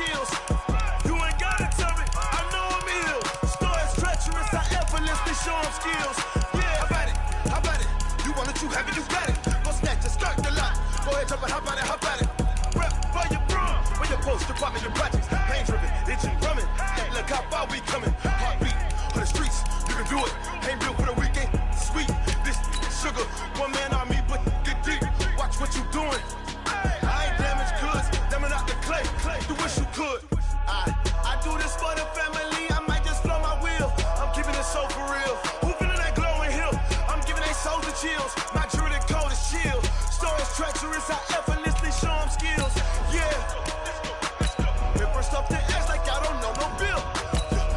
skills. You ain't gotta tell me, I know I'm ill. Stories treacherous, I effortlessly show them skills. Yeah, how about it? You want it, you have it, you got it. Go snatch it, skirt the lot. Go ahead, jump it, how about it? Rep for your bro, for your post, department, your projects. Pain driven, itching, drumming. Look how far we coming. Heartbeat for the streets, you can do it. Ain't built for the weekend, sweet. This sugar, one man army, but get deep. Watch what you doing. I ain't damaged goods, damn it out the clay. Do wish you could. I do this for the family, I might just flow my wheel. I'm keeping it so for real. Who feeling that glowing hill? I'm giving they souls the chills. My jewelry code is chill. Stories treacherous, I effortlessly show them skills. Yeah. Paper stuff the edge like I don't know no bill.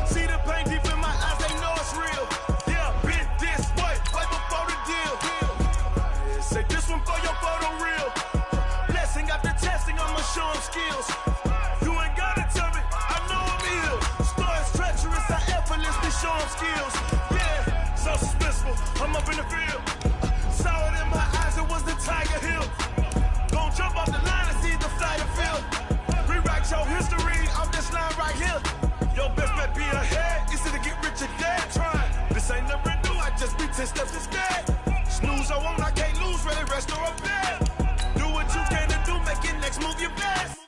See the pain deep in my eyes, they know it's real. Yeah, been this way, right before the deal. Say this one for your photo reel. Blessing after testing, I'ma show them skills. You ain't gotta tell me, I know I'm ill. Stories treacherous, I effortlessly show them skills. Yeah, so suspenseful, I'm up in the field. Saw it in my eyes, it was the Tiger Hill. Gon' jump off the line and see the fly the field. Rewrite your history off this line right here. Your best bet be ahead, easy to get rich or dead trying. This ain't never new, I just be 10 steps instead. Snooze I won't, I can't lose, ready, rest or a bed. Do what you can to do, make your next move your best.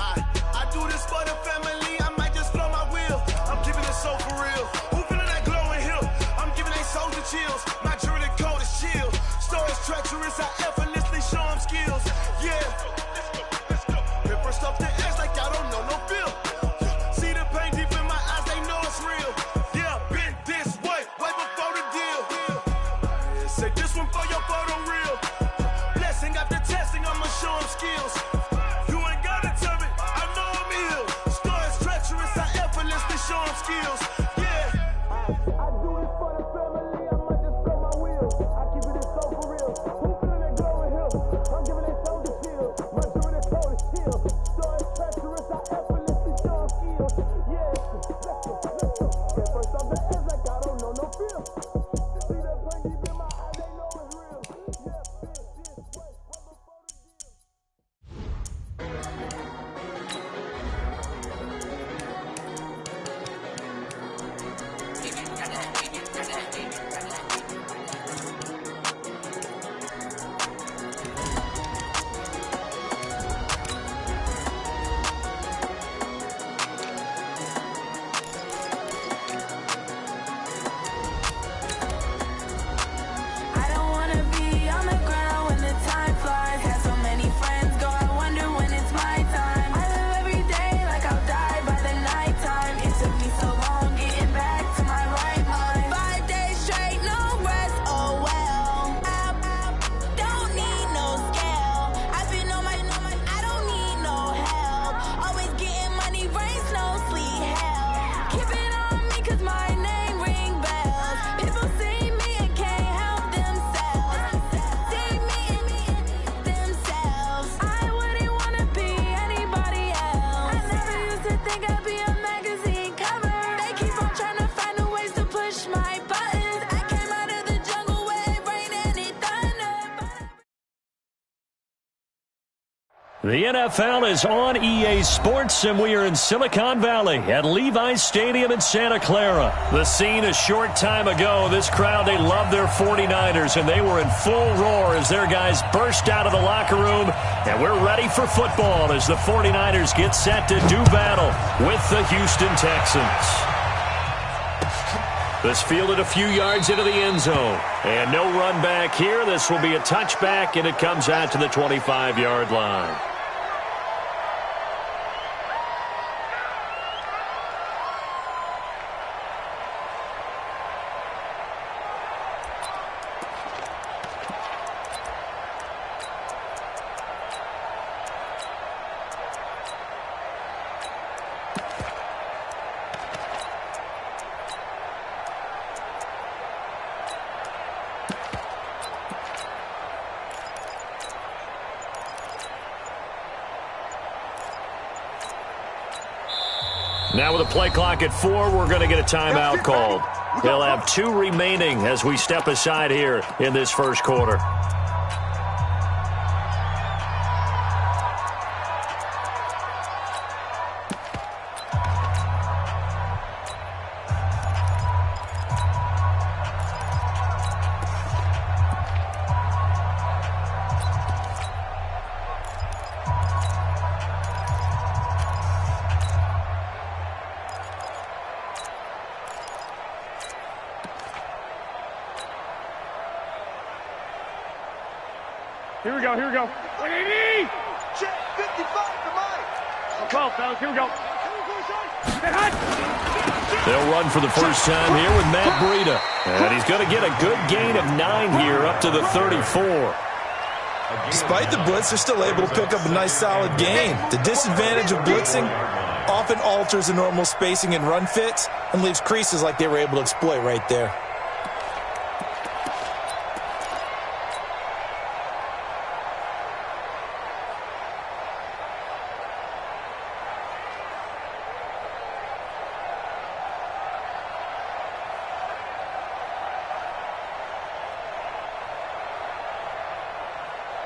I do this for the family, I might just flow my wheel. I'm keeping it so for real. Who feeling that glowing hill? I'm giving they souls the chills. My jewelry code is chill. Stories treacherous, I effortlessly show them skills. Yeah. Paper stuff the edge like I don't know no bill. See the pain deep in my eyes, they know it's real. Yeah, been this way, way before the deal. Say this one for your photo reel. Blessing after testing, I'ma show them skills. You ain't gotta tell me, I know I'm ill. Stories treacherous, I effortlessly show them skills. Yeah. I do this for the family, I might just blow my wheel. I keep it so for real. Who feeling that glowing hill? I'm giving they soul the chill. My jewelry code is chill. Stories treacherous, I effortlessly show them skills. Yeah. Let's go. Get first off the edge like I don't know no feel. See the pain deep in my eyes, they know it's real. Yeah, been this way, way before the deal. I don't wanna be on the ground when the time flies. Had so many friends go, I wonder when it's my time. I live every day like I'll die by the nighttime. It took me so long getting back to my right mind. 5 days straight, no rest, oh well. I don't need no scale. I've been on my, I don't need no help. Always getting money, rain, snow, sleet, hell. Keep it on me cause my name ring bells. People see me and can't help themselves. See me and themselves. I wouldn't wanna be anybody else. I never used to think I'd be a magazine cover. They keep on trying to find new ways to push my buttons. I came out of the jungle where it rained and it thundered. The NFL is on EA Sports, and we are in Silicon Valley at Levi's Stadium in Santa Clara. The scene a short time ago, this crowd, they love their 49ers, and they were in full roar as their guys burst out of the locker room. And we're ready for football as the 49ers get set to do battle with the Houston Texans. This fielded a few yards into the end zone. And no run back here. This will be a touchback, and it comes out to the 25-yard line. Now with a play clock at 4, we're going to get a timeout called. They'll have 2 remaining as we step aside here in this first quarter. Here we go. 180! Check 55 to Mike. 12, fellas. Here we go. They'll run for the first time here with Matt Breida. And he's going to get a good gain of 9 here up to the 34. Despite the blitz, they're still able to pick up a nice solid gain. The disadvantage of blitzing often alters the normal spacing and run fits and leaves creases like they were able to exploit right there.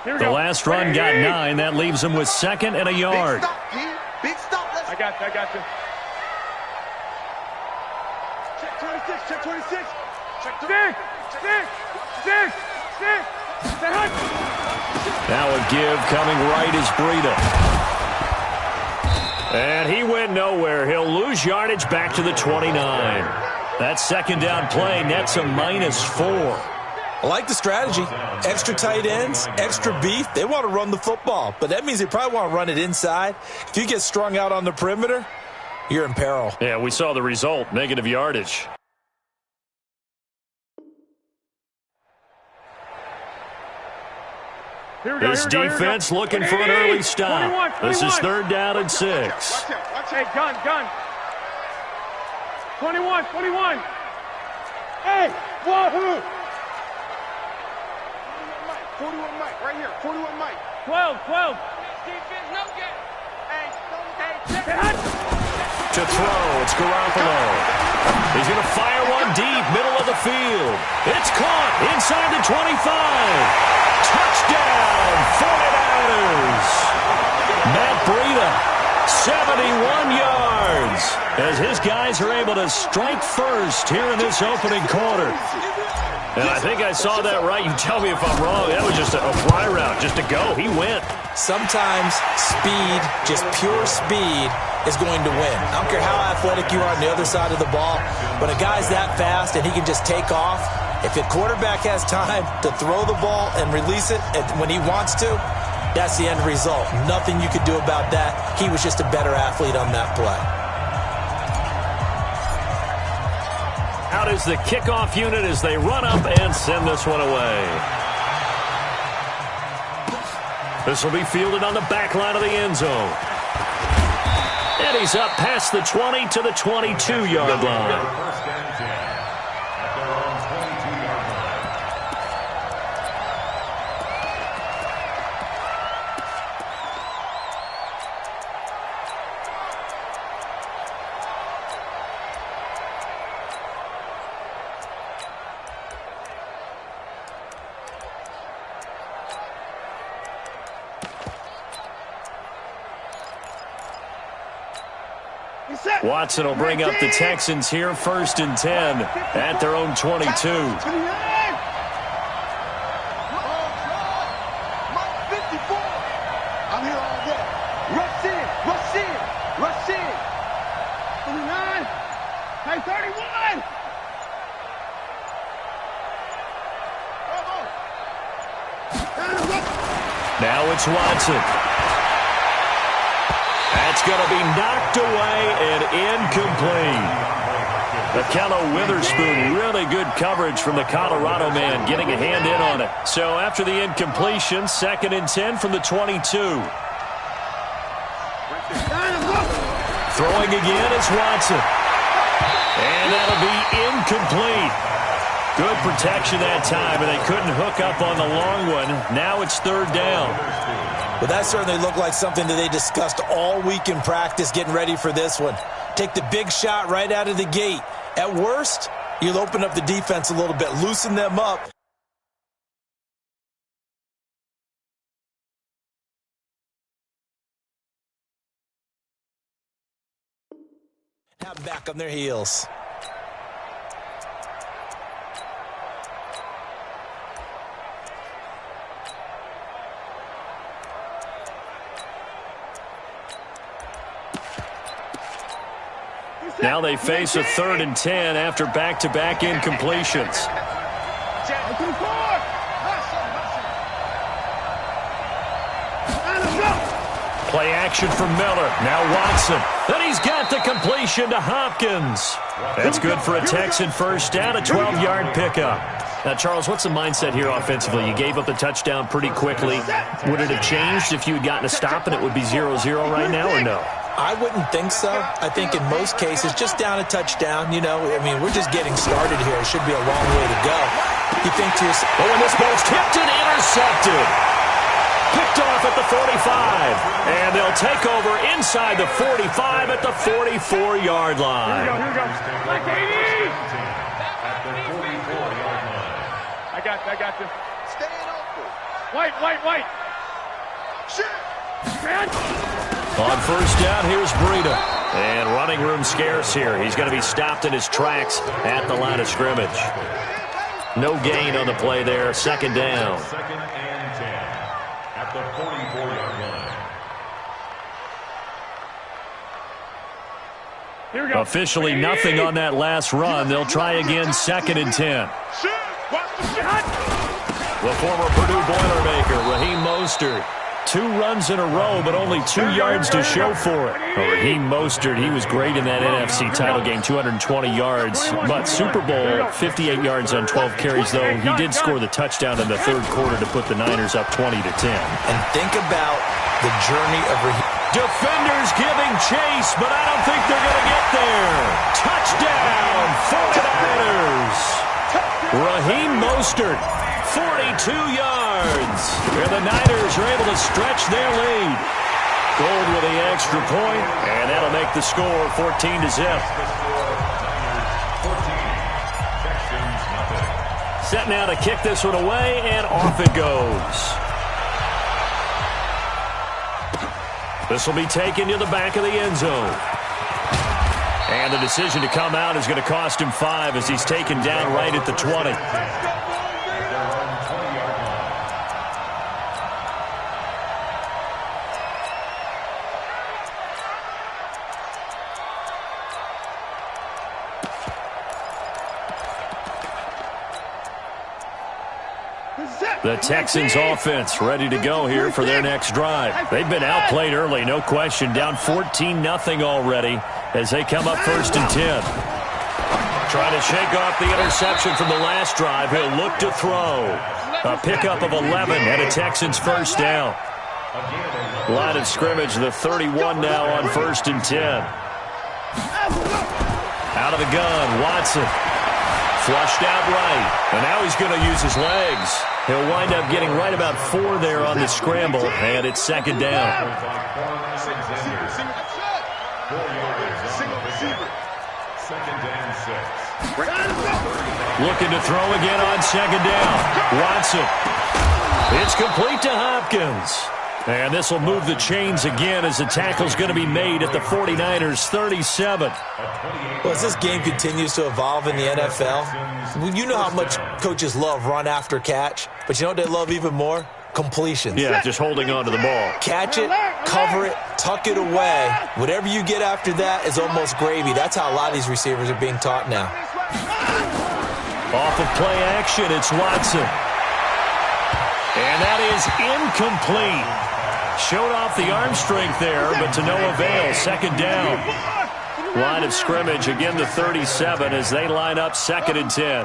The last run got 9. That leaves him with 2nd and a yard. Big stop. I got you. Check 26. Check 6. Now a give coming right is Breida. And he went nowhere. He'll lose yardage back to the 29. That second down play nets a -4. I like the strategy. Extra tight ends, extra beef. They want to run the football, but that means they probably want to run it inside. If you get strung out on the perimeter, you're in peril. Yeah, we saw the result, negative yardage. This defense looking for an early stop. This is 3rd down and 6. Hey, gun. 21. Hey, wahoo! 41 Mike, right here. 41 Mike. 12. Defense, no get. Hey, To throw, it's Garoppolo. He's going to fire one deep, middle of the field. It's caught inside the 25. Touchdown, 49ers. Matt Breida, 71 yards, as his guys are able to strike first here in this opening quarter. And I think I saw that right. You tell me if I'm wrong. That was just a fly route, just to go. He went. Sometimes speed, just pure speed, is going to win. I don't care how athletic you are on the other side of the ball, but a guy's that fast and he can just take off. If the quarterback has time to throw the ball and release it when he wants to, that's the end result. Nothing you could do about that. He was just a better athlete on that play. Out is the kickoff unit as they run up and send this one away. This will be fielded on the back line of the end zone. And he's up past the 20 to the 22-yard line. Watson will bring up the Texans here, 1st and 10 at their own 22. Mike 54. I'm here all day. Rush in. 29. Hey, 31. Now it's Watson. That's going to be knocked away and incomplete. Akello Witherspoon, really good coverage from the Colorado man, getting a hand in on it. So after the incompletion, 2nd and 10 from the 22. Throwing again is Watson. And that'll be incomplete. Good protection that time, and they couldn't hook up on the long one. Now it's 3rd down. Well, that certainly looked like something that they discussed all week in practice getting ready for this one. Take the big shot right out of the gate. At worst, you'll open up the defense a little bit, loosen them up. Have them back on their heels. Now they face a 3rd and 10 after back-to-back incompletions. Play action from Miller. Now Watson. And he's got the completion to Hopkins. That's good for a Texan first down, a 12-yard pickup. Now, Charles, what's the mindset here offensively? You gave up the touchdown pretty quickly. Would it have changed if you had gotten a stop and it would be 0-0 right now, or no? I wouldn't think so. I think in most cases, just down a touchdown, you know, I mean, we're just getting started here. It should be a long way to go. You think to yourself, oh, and this ball's tipped and intercepted. Picked off at the 45. And they'll take over inside the 45 at the 44-yard line. Here we go. Like 80. I got you. Staying open. White. Shit. Man. On first down, here's Breida. And running room scarce here. He's going to be stopped in his tracks at the line of scrimmage. No gain on the play there. Second down. Second and 10 at the 44-yard line. Here we go. Officially nothing on that last run. They'll try again, second and 10. The former Purdue Boilermaker, Raheem Mostert. 2 runs in a row, but only 2 yards to show for it. Raheem Mostert, he was great in that NFC title game, 220 yards. But Super Bowl, 58 yards on 12 carries, though. He did score the touchdown in the third quarter to put the Niners up 20-10. and think about the journey of Raheem. Defenders giving chase, but I don't think they're going to get there. Touchdown, 49ers. Raheem Mostert, 42 yards. And the Niners are able to stretch their lead. Gold with the extra point, and that'll make the score 14-0. Set now to kick this one away, and off it goes. This will be taken to the back of the end zone. And the decision to come out is going to cost him 5 as he's taken down right at the 20. The Texans offense ready to go here for their next drive. They've been outplayed early, no question. Down 14-0 already as they come up first and 10. Trying to shake off the interception from the last drive. He'll look to throw. A pickup of 11 and a Texans first down. Line of scrimmage, the 31 now on first and 10. Out of the gun, Watson. Flushed out right. And now he's going to use his legs. He'll wind up getting right about 4 there on the scramble, and it's second down. Looking to throw again on second down. Watson. It's complete to Hopkins. And this will move the chains again as the tackle's going to be made at the 49ers' 37. Well, as this game continues to evolve in the NFL, you know how much coaches love run after catch, but you know what they love even more? Completions. Yeah, just holding on to the ball. Catch it, cover it, tuck it away. Whatever you get after that is almost gravy. That's how a lot of these receivers are being taught now. Off of play action, it's Watson. And that is incomplete. Showed off the arm strength there, but to no avail. Second down. Line of scrimmage, again the 37 as they line up second and 10.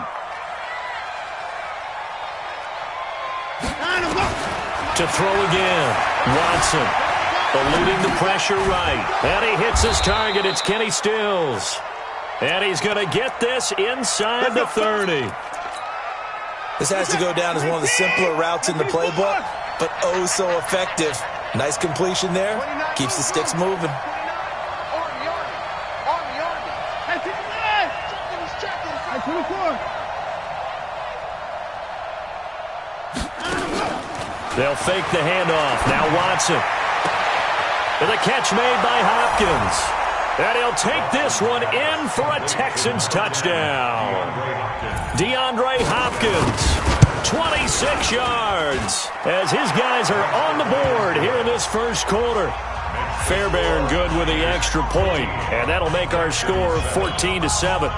To throw again. Watson eluding the pressure right. And he hits his target. It's Kenny Stills. And he's going to get this inside the 30. This has to go down as one of the simpler routes in the playbook, but oh so effective. Nice completion there. Keeps the sticks moving. They'll fake the handoff. Now Watson. And the catch made by Hopkins. And he'll take this one in for a Texans touchdown. DeAndre Hopkins, 26 yards, as his guys are on the board here in this first quarter. Fairbairn good with the extra point, and that'll make our score 14-7.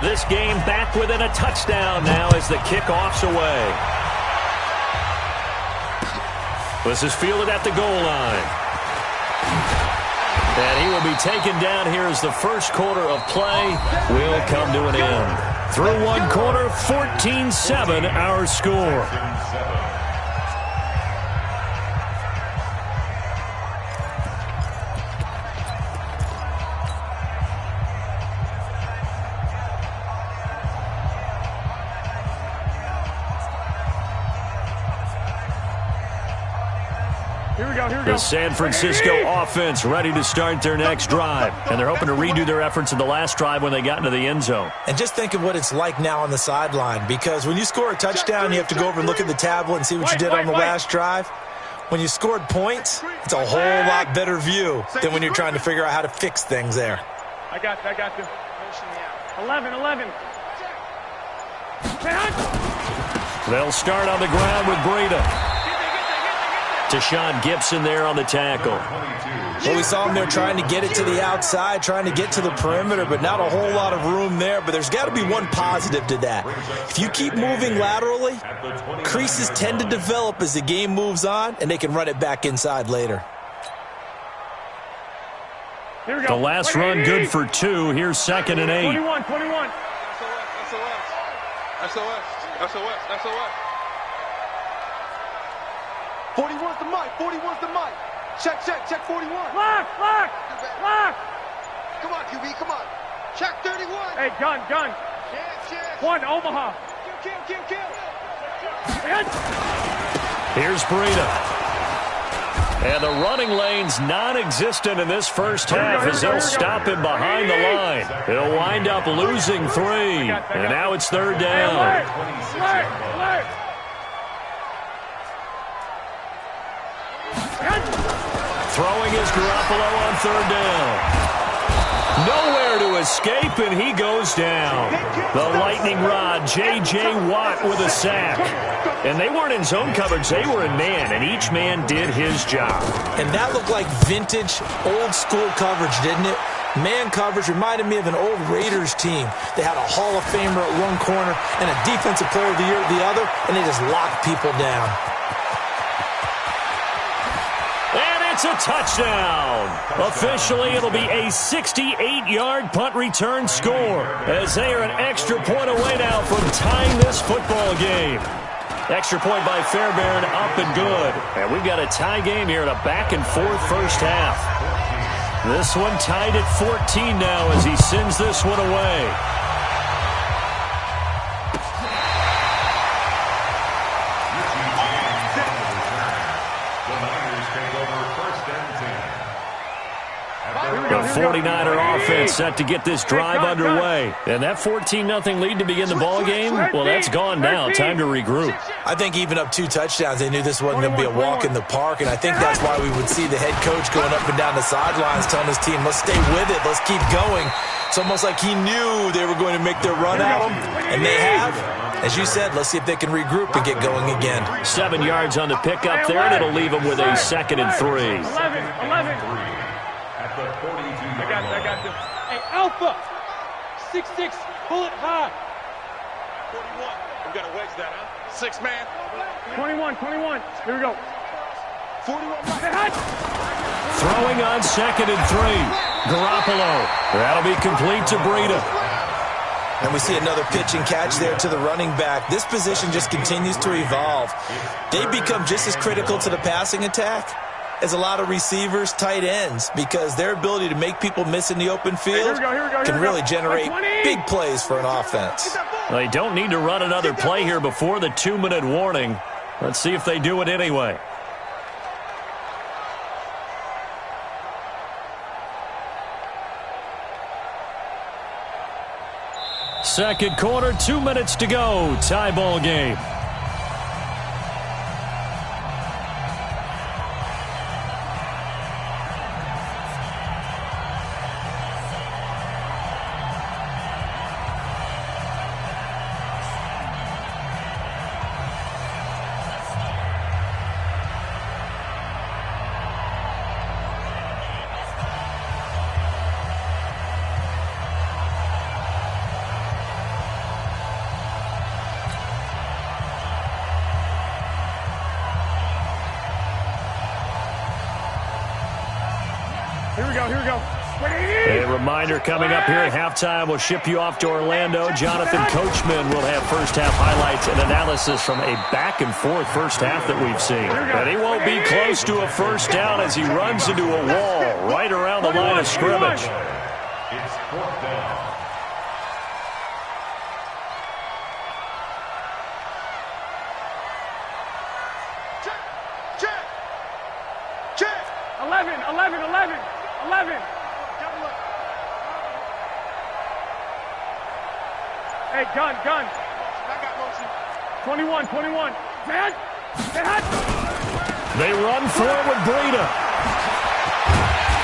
This game back within a touchdown now as the kickoff's away. This is fielded at the goal line. And he will be taken down here as the first quarter of play will come to an end. Through one quarter, 14-7 our score. The San Francisco offense ready to start their next drive. And they're hoping to redo their efforts in the last drive when they got into the end zone. And just think of what it's like now on the sideline, because when you score a touchdown, you have to go over and look at the tablet and see what you did on the last drive. When you scored points, it's a whole lot better view than when you're trying to figure out how to fix things there. I got you. 11. They'll start on the ground with Breida. Deshaun Gibson there on the tackle. Well, we saw him there trying to get it to the outside, trying to get to the perimeter, but not a whole lot of room there. But there's got to be one positive to that. If you keep moving laterally, creases tend to develop as the game moves on, and they can run it back inside later. The last run good for 2. Here's 2nd and 8. 21. SOS. 41's the mic. Check 41. Lock. Come on, QB, come on. Check 31. Hey, gun. Chance. 1, Omaha. Kill. Here's Breida. And the running lane's non-existent in this first half as they'll stop him behind the line. He'll wind up losing 3. And now it's 3rd down. Alert. Throwing is Garoppolo on 3rd down. Nowhere to escape, and he goes down. The lightning rod, J.J. Watt with a sack. And they weren't in zone coverage. They were in man, and each man did his job. And that looked like vintage, old-school coverage, didn't it? Man coverage reminded me of an old Raiders team. They had a Hall of Famer at one corner and a Defensive Player of the Year at the other, and they just locked people down. It's a touchdown. Officially, it'll be a 68-yard punt return score as they are an extra point away now from tying this football game. Extra point by Fairbairn, up and good. And we've got a tie game here in a back-and-forth first half. This one tied at 14 now as he sends this one away. The 49er offense set to get this drive underway. And that 14-0 lead to begin the ball game, well, that's gone now. Time to regroup. I think even up 2 touchdowns, they knew this wasn't going to be a walk in the park, and I think that's why we would see the head coach going up and down the sidelines telling his team, let's stay with it, let's keep going. It's almost like he knew they were going to make their run at him, and they have. As you said, let's see if they can regroup and get going again. 7 yards on the pickup there, and it'll leave them with a 2nd and 3. 11. I got this. Hey, Alpha. 6'6", bullet high. 41. We got to wedge that, huh? 6 man. 21. Here we go. 41. Throwing on 2nd and 3. Garoppolo. That'll be complete to Breida. And we see another pitch and catch there to the running back. This position just continues to evolve. They become just as critical to the passing attack as a lot of receivers, tight ends, because their ability to make people miss in the open field can really generate big plays for an offense. They don't need to run another play here before the 2-minute warning. Let's see if they do it anyway. Second quarter, 2 minutes to go. Tie ball game. Here we go, here we go. A reminder coming up here at halftime. We'll ship you off to Orlando. Jonathan Coachman will have first-half highlights and analysis from a back-and-forth first half that we've seen. And he won't be close to a first down as he runs into a wall right around the line of scrimmage. It's fourth down. Check. 11. Hey, gun. I got motion. 21. Man. They run for it with Breida.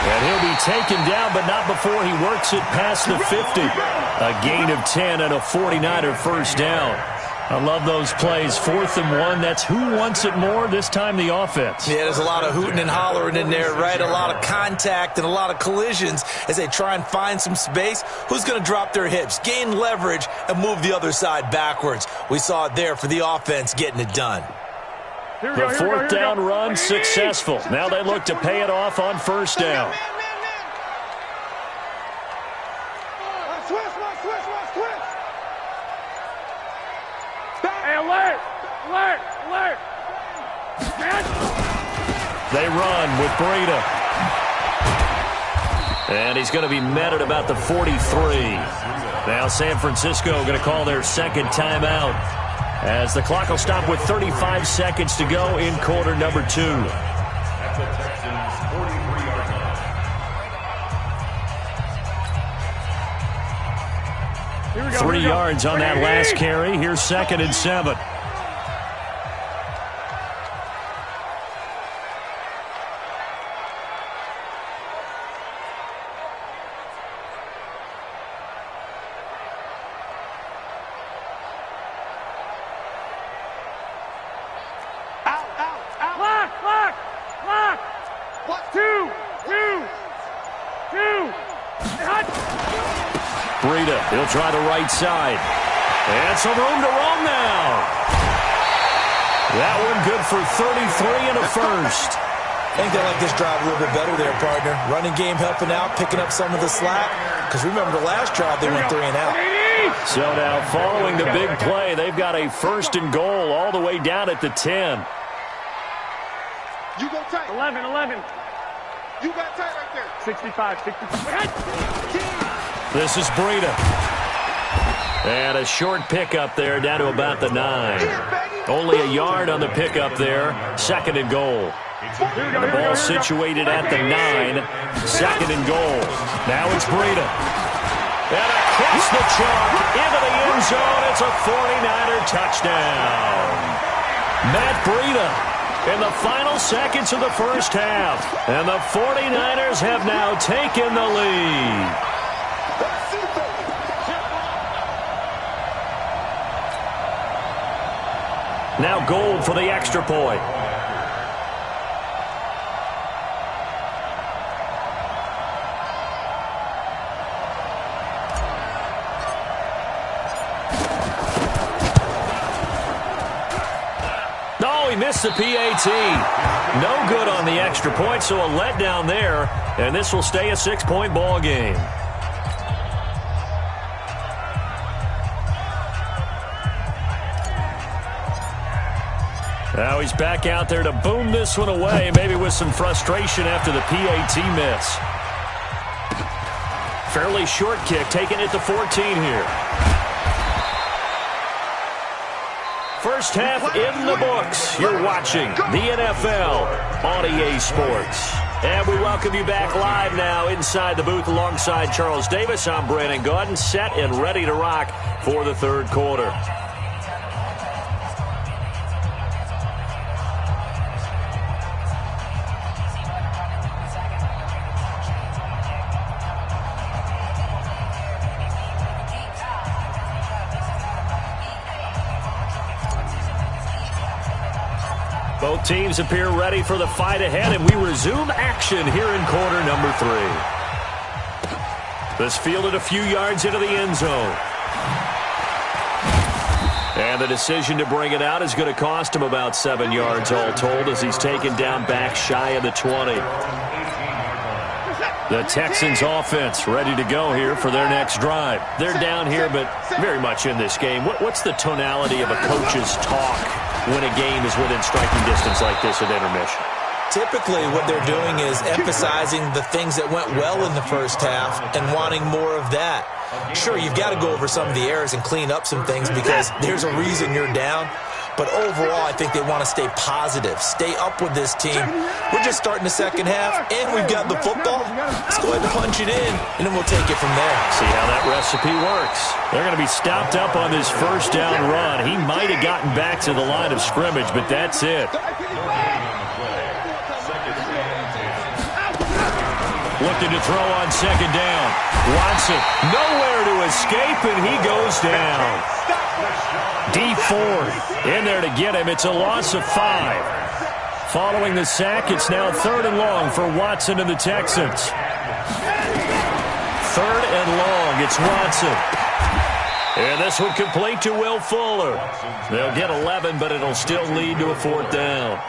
And he'll be taken down, but not before he works it past the 50. A gain of 10 and a 49er first down. I love those plays. 4th and 1. That's who wants it more, this time the offense. Yeah, there's a lot of hooting and hollering in there, right? A lot of contact and a lot of collisions as they try and find some space. Who's going to drop their hips, gain leverage, and move the other side backwards? We saw it there for the offense getting it done. The fourth down run successful. Now they look to pay it off on first down. Hey, alert! They run with Breida. And he's going to be met at about the 43. Now San Francisco going to call their second timeout, as the clock will stop with 35 seconds to go in quarter number 2. At the Texans' 43-yard line. 3 yards on that last carry. Here's 2nd and 7. Lock! What? 2! Breida, he'll try the right side. And some room to roam now. That one good for 33 and a first. I think they like this drive a little bit better there, partner. Running game helping out, picking up some of the slack. Because remember, the last drive, they went 3 and out. So now, following the big play, they've got a 1st and goal all the way down at the 10. You go tight. 11. You got tight right there. 65. This is Breida. And a short pickup there down to about the 9. Only a yard on the pickup there. 2nd and goal. And the ball situated at the 9. 2nd and goal. Now it's Breida. And across the chalk into the end zone. It's a 49er touchdown. Matt Breida in the final seconds of the first half. And the 49ers have now taken the lead. Now Gold for the extra point. No, he missed the PAT. No good on the extra point, so a letdown there. And this will stay a 6-point ball game. Now he's back out there to boom this one away, maybe with some frustration after the PAT miss. Fairly short kick, taking it to 14 here. First half in the books. You're watching the NFL on EA Sports. And we welcome you back live now inside the booth alongside Charles Davis. I'm Brandon Gaudin, set and ready to rock for the third quarter. Both teams appear ready for the fight ahead, and we resume action here in quarter number 3. This fielded a few yards into the end zone. And the decision to bring it out is going to cost him about 7 yards all told, as he's taken down back shy of the 20. The Texans offense ready to go here for their next drive. They're down here, but very much in this game. What's the tonality of a coach's talk when a game is within striking distance like this at intermission? Typically, what they're doing is emphasizing the things that went well in the first half and wanting more of that. Sure, you've got to go over some of the errors and clean up some things because there's a reason you're down. But overall, I think they want to stay positive, stay up with this team. We're just starting the second half, and we've got the football. Let's go ahead and punch it in, and then we'll take it from there. See how that recipe works. They're going to be stopped up on this first down run. He might have gotten back to the line of scrimmage, but that's it. Looking to throw on second down. Watson, nowhere to escape, and he goes down. Deep fourth. In there to get him. It's a loss of 5. Following the sack, it's now 3rd and long for Watson and the Texans. 3rd and long. It's Watson. And this one complete to Will Fuller. They'll get 11, but it'll still lead to a 4th down.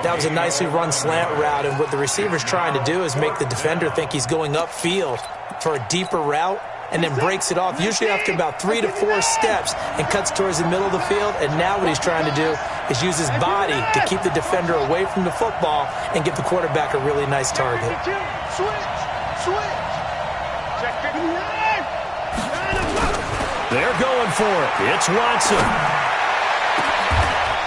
That was a nicely run slant route, and what the receiver's trying to do is make the defender think he's going upfield for a deeper route, and then breaks it off, usually after about 3 to 4 steps, and cuts towards the middle of the field. And now what he's trying to do is use his body to keep the defender away from the football and give the quarterback a really nice target. They're going for it. It's Watson.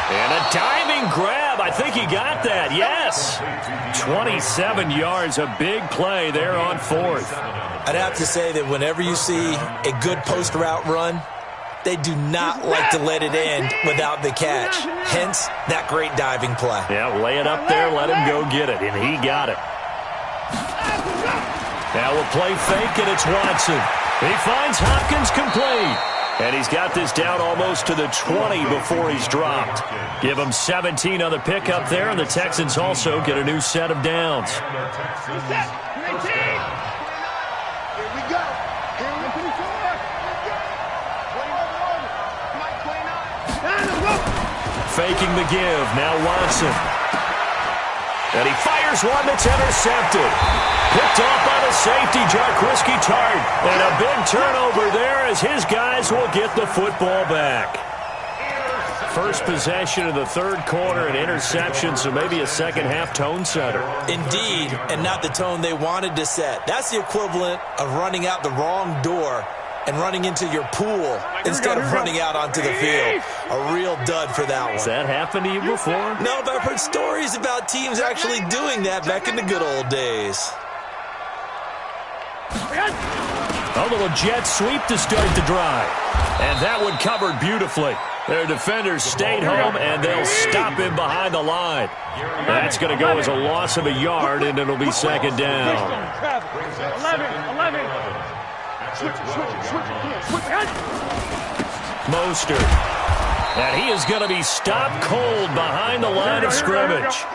And a diving grab. I think he got that. Yes. 27 yards. A big play there on 4th. I'd have to say that whenever you see a good post route run, they do not like to let it end without the catch. Hence, that great diving play. Yeah, lay it up there, let him go get it, and he got it. Now we'll play fake, and it's Watson. He finds Hopkins complete. And he's got this down almost to the 20 before he's dropped. Give him 17 on the pickup there, and the Texans also get a new set of downs. Faking the give, now Watson. And he fires one that's intercepted. Picked off by the safety, Jarquiski Tart. And a big turnover there as his guys will get the football back. First possession of the 3rd quarter, an interception, so maybe a second-half tone setter. Indeed, and not the tone they wanted to set. That's the equivalent of running out the wrong door and running into your pool instead of running out onto the field. A real dud for that one. Has that happened to you before? No, but I've heard stories about teams actually doing that back in the good old days. A little jet sweep to start the drive. And that one covered beautifully. Their defenders stayed home, and they'll stop him behind the line. That's going to go as a loss of a yard, and it'll be second down. 11. Mostert. And he is going to be stopped cold behind the line of scrimmage.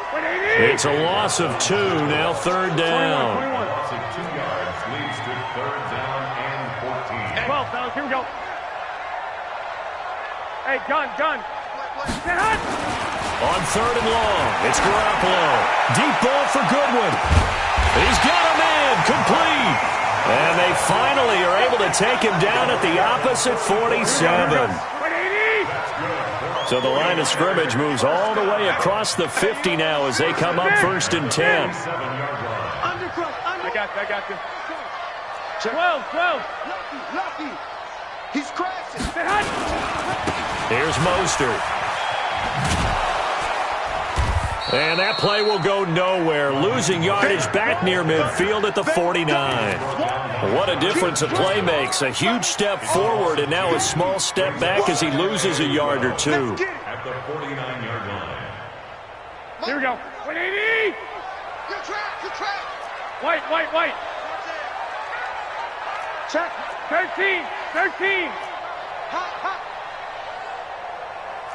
It's a loss of 2, now 3rd down. 2 yards leads to 3rd down and 14. 12, fellas, here we go. Hey, gun. On 3rd and long, it's Garoppolo. Deep ball for Goodwin. He's got a man, complete. And they finally are able to take him down at the opposite 47. So the line of scrimmage moves all the way across the 50 now as they come up 1st and 10. I got you. 12. Lucky. He's crashing. Here's Mostert. And that play will go nowhere. Losing yardage back near midfield at the 49. What a difference a play makes. A huge step forward and now a small step back as he loses a yard or 2. At the 49-yard line. Here we go. 180. Good track. White. Check. 13. Hot.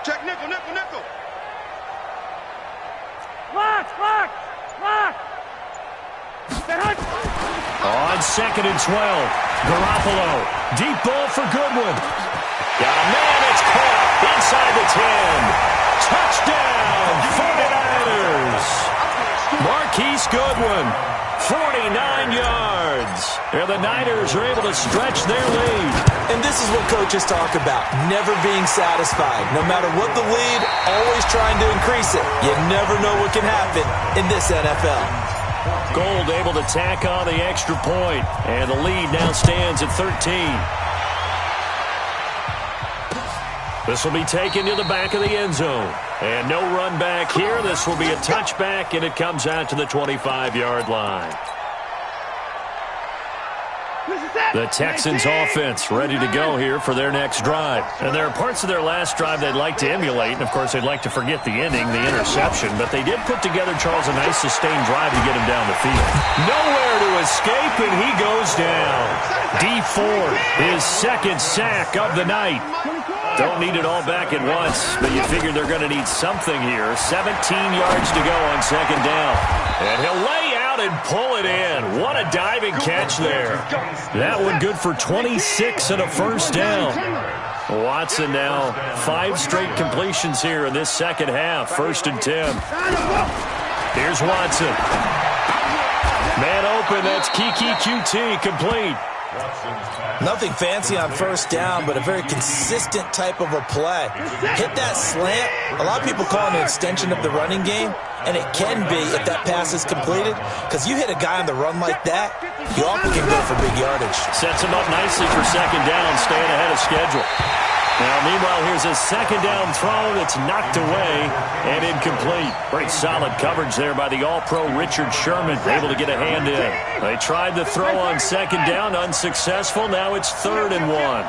Check nickel. Lock. On 2nd and 12. Garoppolo. Deep ball for Goodwin. Got a man, it's caught inside the 10. Touchdown, 49ers. Marquise Goodwin. 49 yards. And the Niners are able to stretch their lead. And this is what coaches talk about, never being satisfied. No matter what the lead, always trying to increase it. You never know what can happen in this NFL. Gold able to tack on the extra point, and the lead now stands at 13. This will be taken to the back of the end zone. And no run back here. This will be a touchback, and it comes out to the 25-yard line. The Texans offense ready to go here for their next drive. And there are parts of their last drive they'd like to emulate. And, of course, they'd like to forget the ending, the interception. But they did put together, Charles, a nice sustained drive to get him down the field. Nowhere to escape, and he goes down. Dee Ford, his second sack of the night. Don't need it all back at once, but you figure they're going to need something here. 17 yards to go on second down. And he'll lay out and pull it in. What a diving catch there. That one good for 26 and a first down. Watson now 5 straight completions here in this second half. 1st and 10. Here's Watson. Man open, that's Kiki QT complete. Nothing fancy on first down, but a very consistent type of a play. Hit that slant. A lot of people call it an extension of the running game, and it can be if that pass is completed, because you hit a guy on the run like that, you often can go for big yardage. Sets him up nicely for second down, staying ahead of schedule. Now, meanwhile, here's a second down throw that's knocked away and incomplete. Pretty solid coverage there by the All-Pro Richard Sherman, able to get a hand in. They tried the throw on second down, unsuccessful. Now it's 3rd and 1.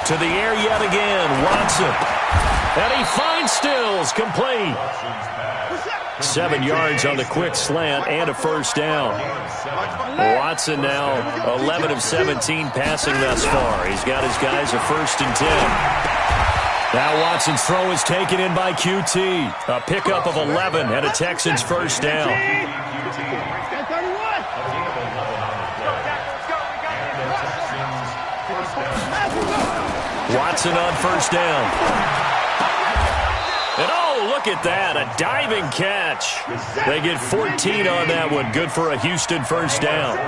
To the air yet again, Watson. And he finds Stills, complete. 7 yards on the quick slant and a first down. Watson now 11 of 17 passing thus far. He's got his guys a 1st and 10. Now Watson's throw is taken in by QT. A pickup of 11 and a Texans first down. Watson on first down. And oh, look at that, a diving catch. They get 14 on that one, good for a Houston first down.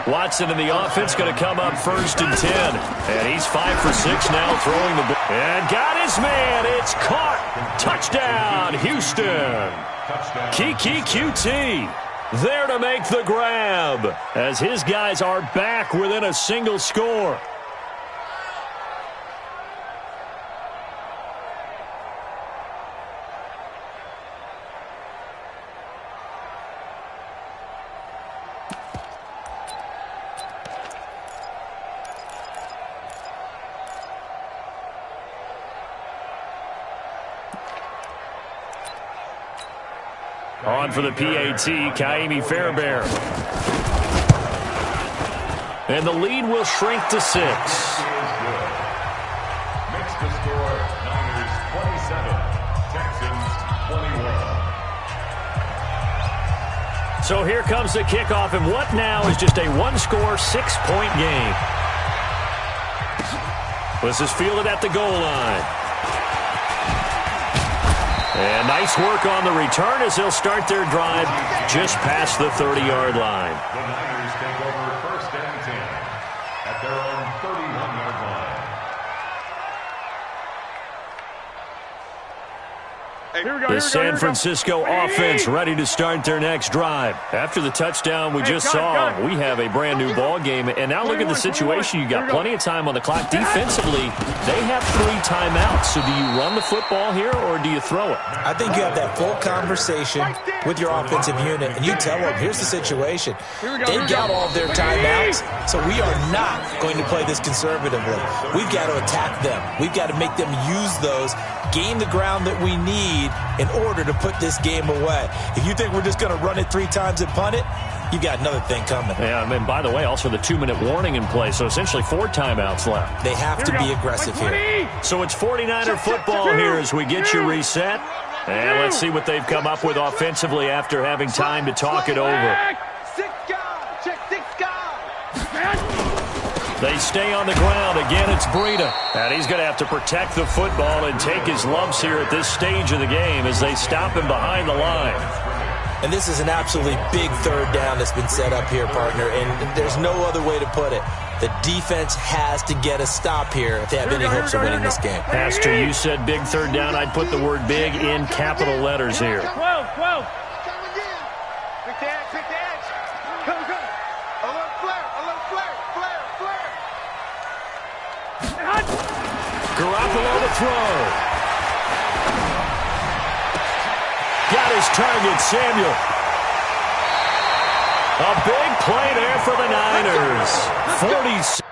Watson in the offense going to come up 1st and 10. And he's 5 for 6 now throwing the ball. And got his man, it's caught. Touchdown, Houston. Kiki QT there to make the grab as his guys are back within a single score. On for the PAT, Kaimi Fairbairn. And the lead will shrink to 6. Makes the score Niners 27, Texans 21. So here comes the kickoff, and what now is just a one-score, 6-point game. This is fielded at the goal line. And nice work on the return as they'll start their drive just past the 30-yard line. The Niners take over 1st and 10 at their own 31-yard line. The San Francisco offense ready to start their next drive. After the touchdown we just saw, we have a brand new ball game. And now look at the situation. You got plenty of time on the clock. Defensively, they have 3 timeouts. So do you run the football here or do you throw it? I think you have that full conversation with your offensive unit, and you tell them, here's the situation. They've got all of their timeouts, so we are not going to play this conservatively. We've got to attack them. We've got to make them use those, gain the ground that we need in order to put this game away. If you think we're just going to run it 3 times and punt it, you got another thing coming. Yeah, I mean, by the way, also the 2-minute warning in play, so essentially 4 timeouts left. They have to be aggressive here. So it's 49er football here as we get you reset. And let's see what they've come up with offensively after having time to talk it over. 6 guys. Check 6 guys. They stay on the ground. Again, it's Breida. And he's going to have to protect the football and take his lumps here at this stage of the game as they stop him behind the line. And this is an absolutely big third down that's been set up here, partner, and there's no other way to put it. The defense has to get a stop here if they have any hopes of winning this game. Pastor, you said big third down. I'd put the word big in capital letters here. 12. Quick the edge. Go. A little flare. Garoppolo to throw. Got his target, Samuel. A big play there for the Niners. 46.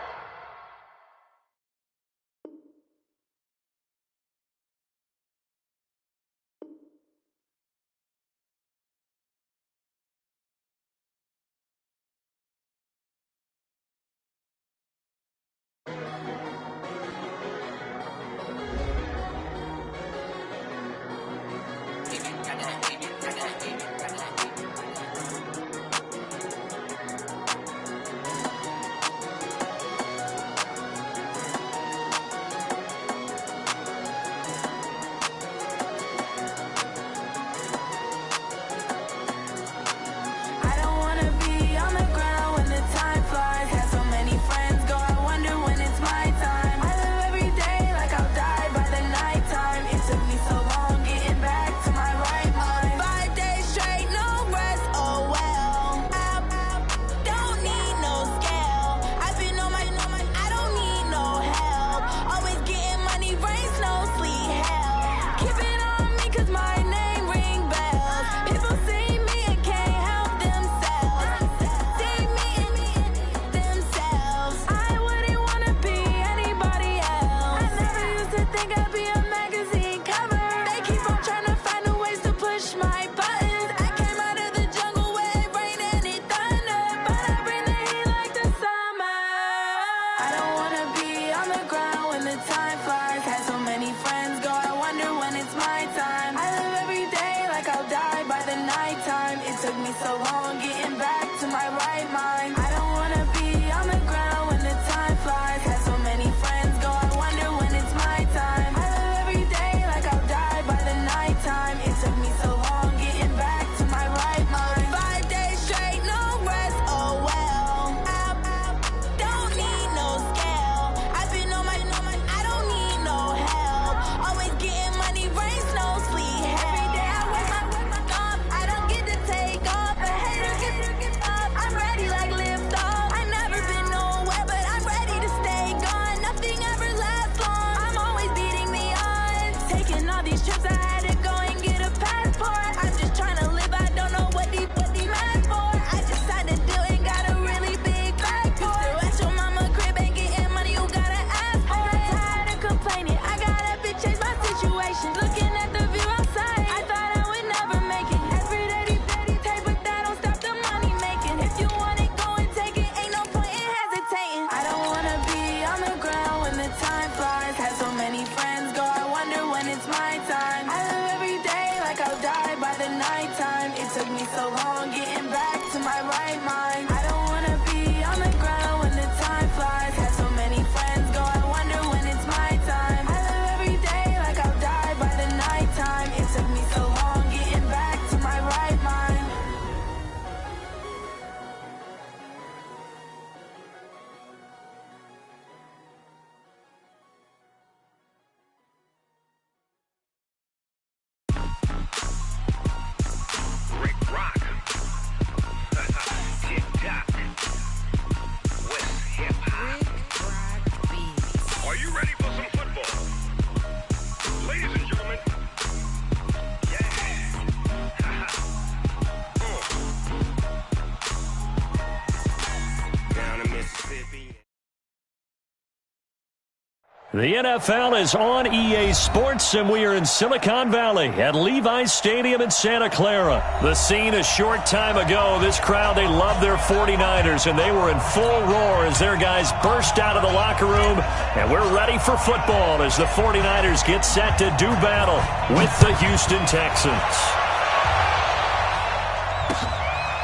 The NFL is on EA Sports, and we are in Silicon Valley at Levi's Stadium in Santa Clara. The scene a short time ago. This crowd, they love their 49ers, and they were in full roar as their guys burst out of the locker room. And we're ready for football as the 49ers get set to do battle with the Houston Texans.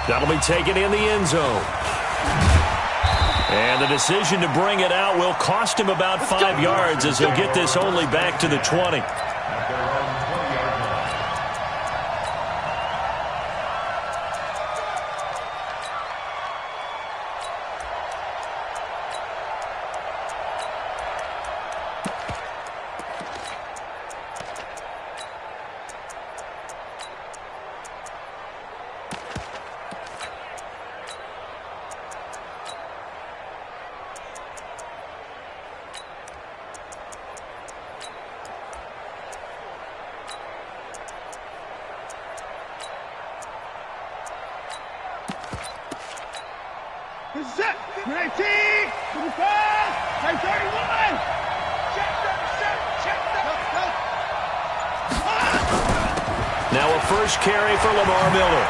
That'll be taken in the end zone. And the decision to bring it out will cost him about 5 yards as he'll get this only back to the 20. Set, 19, 25, 31. Now a first carry for Lamar Miller.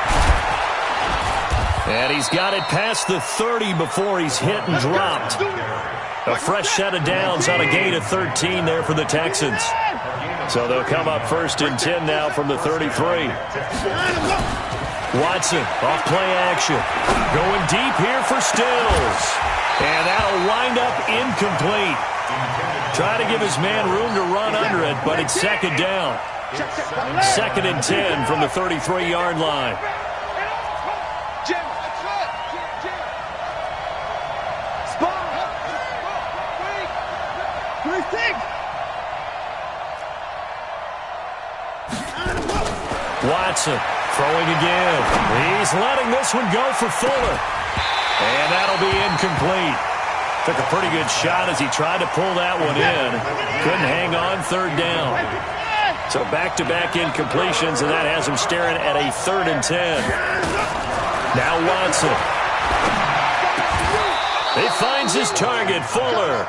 And he's got it past the 30 before he's hit and dropped. A fresh set of downs on a gain of 13 there for the Texans. So they'll come up first and 10 now from the 33. Watson, off play action. Going deep here for Stills. And that'll wind up incomplete. Try to give his man room to run under it, but it's second down. Second and 10 from the 33-yard line. Watson throwing again. He's letting this one go for Fuller. And that'll be incomplete. Took a pretty good shot as he tried to pull that one in. Couldn't hang on, third down. So back-to-back incompletions, and that has him staring at a 3rd and 10. Now Watson. He finds his target, Fuller.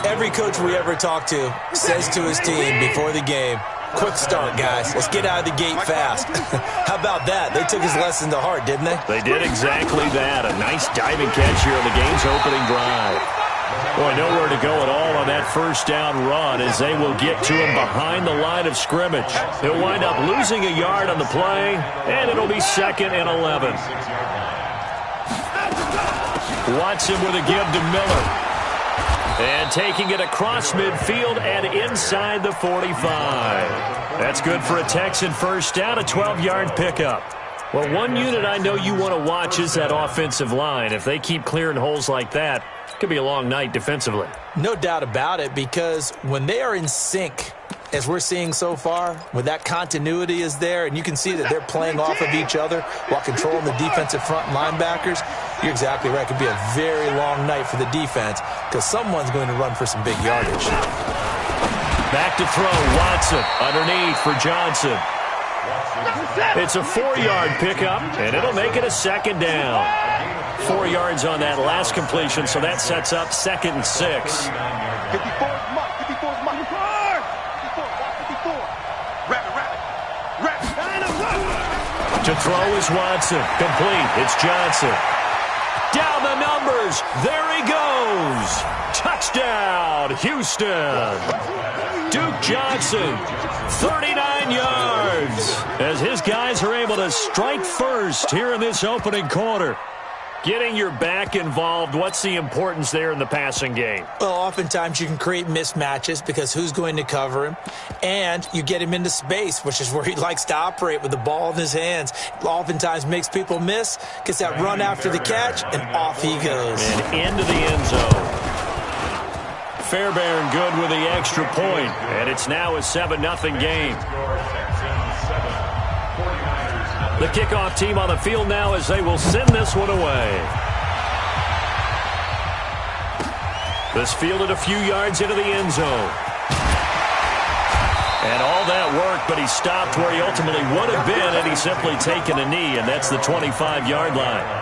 Every coach we ever talk to says to his team before the game, quick start, guys. Let's get out of the gate fast. How about that? They took his lesson to heart, didn't they? They did exactly that. A nice diving catch here on the game's opening drive. Boy, nowhere to go at all on that first down run as they will get to him behind the line of scrimmage. He'll wind up losing a yard on the play, and it'll be 2nd and 11. Watson with a give to Miller. And taking it across midfield and inside the 45. That's good for a Texan first down, a 12-yard pickup. Well, one unit I know you want to watch is that offensive line. If they keep clearing holes like that, it could be a long night defensively. No doubt about it, because when they are in sync, as we're seeing so far, when that continuity is there, and you can see that they're playing off of each other while controlling the defensive front linebackers, you're exactly right. It could be a very long night for the defense because someone's going to run for some big yardage. Back to throw, Watson underneath for Johnson. It's a 4-yard pickup, and it'll make it a 2nd down. 4 yards on that last completion, so that sets up 2nd and 6. To throw is Watson. Complete. It's Johnson. Down the numbers. There he goes. Touchdown, Houston. Duke Johnson, 39 yards. As his guys are able to strike first here in this opening quarter. Getting your back involved, what's the importance there in the passing game? Well, oftentimes you can create mismatches because who's going to cover him? And you get him into space, which is where he likes to operate with the ball in his hands. Oftentimes makes people miss, gets that run after the catch, and off he goes. And into the end zone. Fairbairn good with the extra point, and it's now a 7-0 game. The kickoff team on the field now as they will send this one away. This fielded a few yards into the end zone. And all that work, but he stopped where he ultimately would have been had he simply taken a knee, and that's the 25-yard line.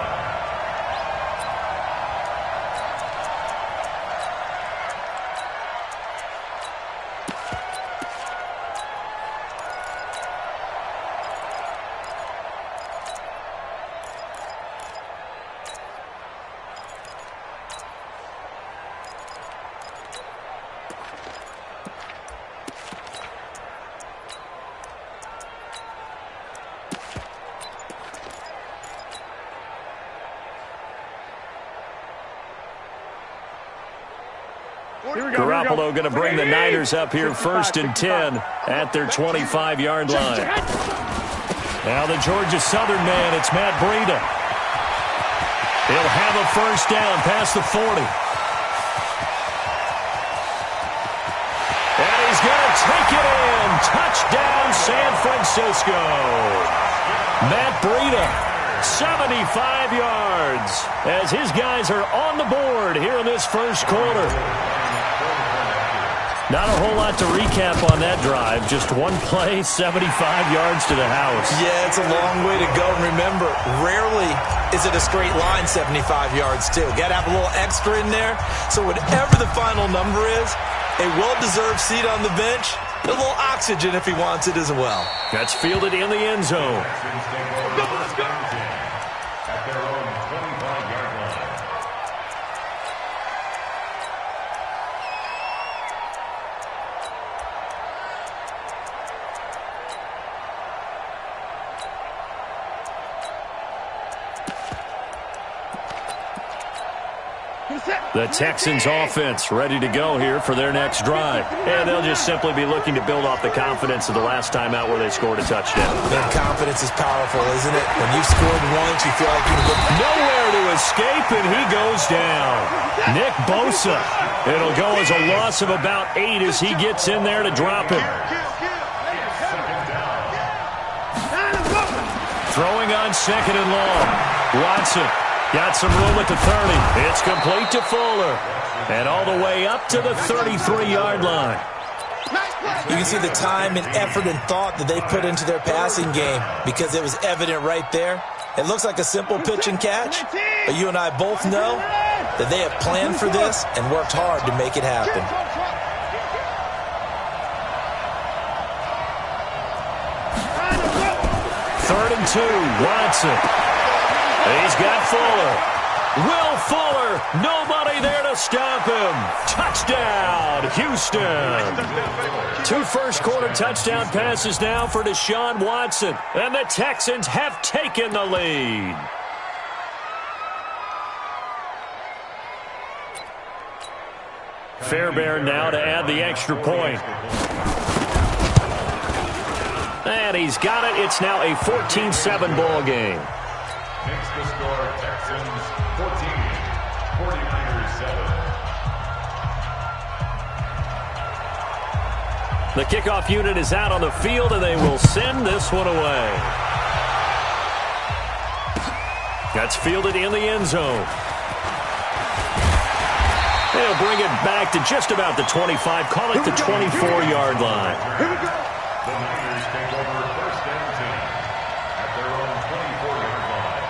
Garoppolo going to bring the Niners up here 1st and 10 at their 25-yard line. Now the Georgia Southern man, it's Matt Breida. He'll have a first down past the 40. And he's going to take it in. Touchdown, San Francisco. Matt Breida, 75 yards, as his guys are on the board here in this first quarter. Not a whole lot to recap on that drive. Just one play, 75 yards to the house. Yeah, it's a long way to go. And remember, rarely is it a straight line 75 yards, too. Got to have a little extra in there. So whatever the final number is, a well-deserved seat on the bench, a little oxygen if he wants it as well. That's fielded in the end zone. Let's go. At their own 25-yard line. The Texans offense ready to go here for their next drive. And they'll just simply be looking to build off the confidence of the last time out where they scored a touchdown. And confidence is powerful, isn't it? When you've scored once, you feel like you can get nowhere to escape, and he goes down. Nick Bosa. It'll go as a loss of about 8 as he gets in there to drop him. Throwing on 2nd and long. Watson. Got some room at the 30. It's complete to Fuller. And all the way up to the 33-yard line. You can see the time and effort and thought that they put into their passing game because it was evident right there. It looks like a simple pitch and catch, but you and I both know that they have planned for this and worked hard to make it happen. 3rd and 2, Watson. He's got Fuller. Will Fuller. Nobody there to stop him. Touchdown, Houston. 2 first-quarter touchdown passes now for Deshaun Watson. And the Texans have taken the lead. Fairbairn now to add the extra point. And he's got it. It's now a 14-7 ball game. Makes the score Texans 14, 49ers 7. The kickoff unit is out on the field, and they will send this one away. That's fielded in the end zone. They'll bring it back to just about the 25, call it the 24-yard line. Here we go. The Niners take over 1st and 10 at their own 24-yard line.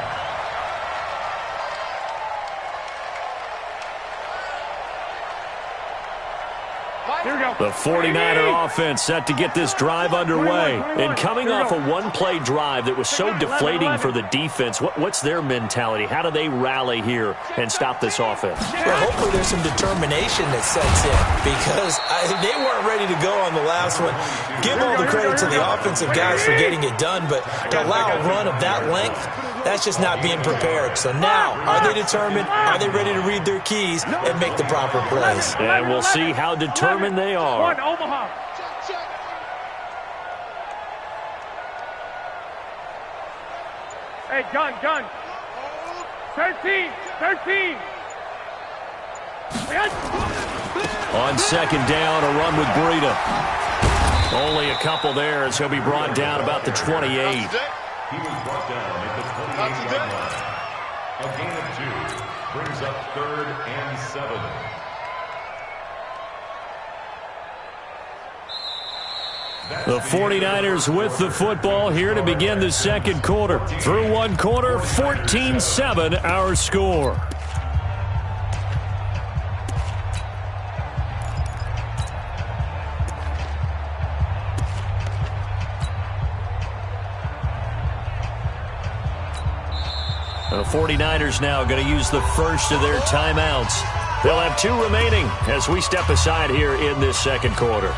Here we go. The 49er offense set to get this drive underway. And coming off a one-play drive that was so deflating for the defense, what's their mentality? How do they rally here and stop this offense? Well, hopefully there's some determination that sets in because they weren't ready to go on the last one. Give all the credit to the offensive guys for getting it done, but to allow a run of that length, that's just not being prepared. So now, are they determined? Are they ready to read their keys and make the proper plays? And we'll see how determined they are. One, Omaha. Hey, gun. 13. On 2nd down, a run with Breida. Only a couple there as he'll be brought down about the 28. He was brought down at the 28-yard line. A gain of 2 brings up 3rd and 7. The 49ers with the football here to begin the second quarter. Through one quarter, 14-7 our score. The 49ers now going to use the first of their timeouts. They'll have 2 remaining as we step aside here in this second quarter.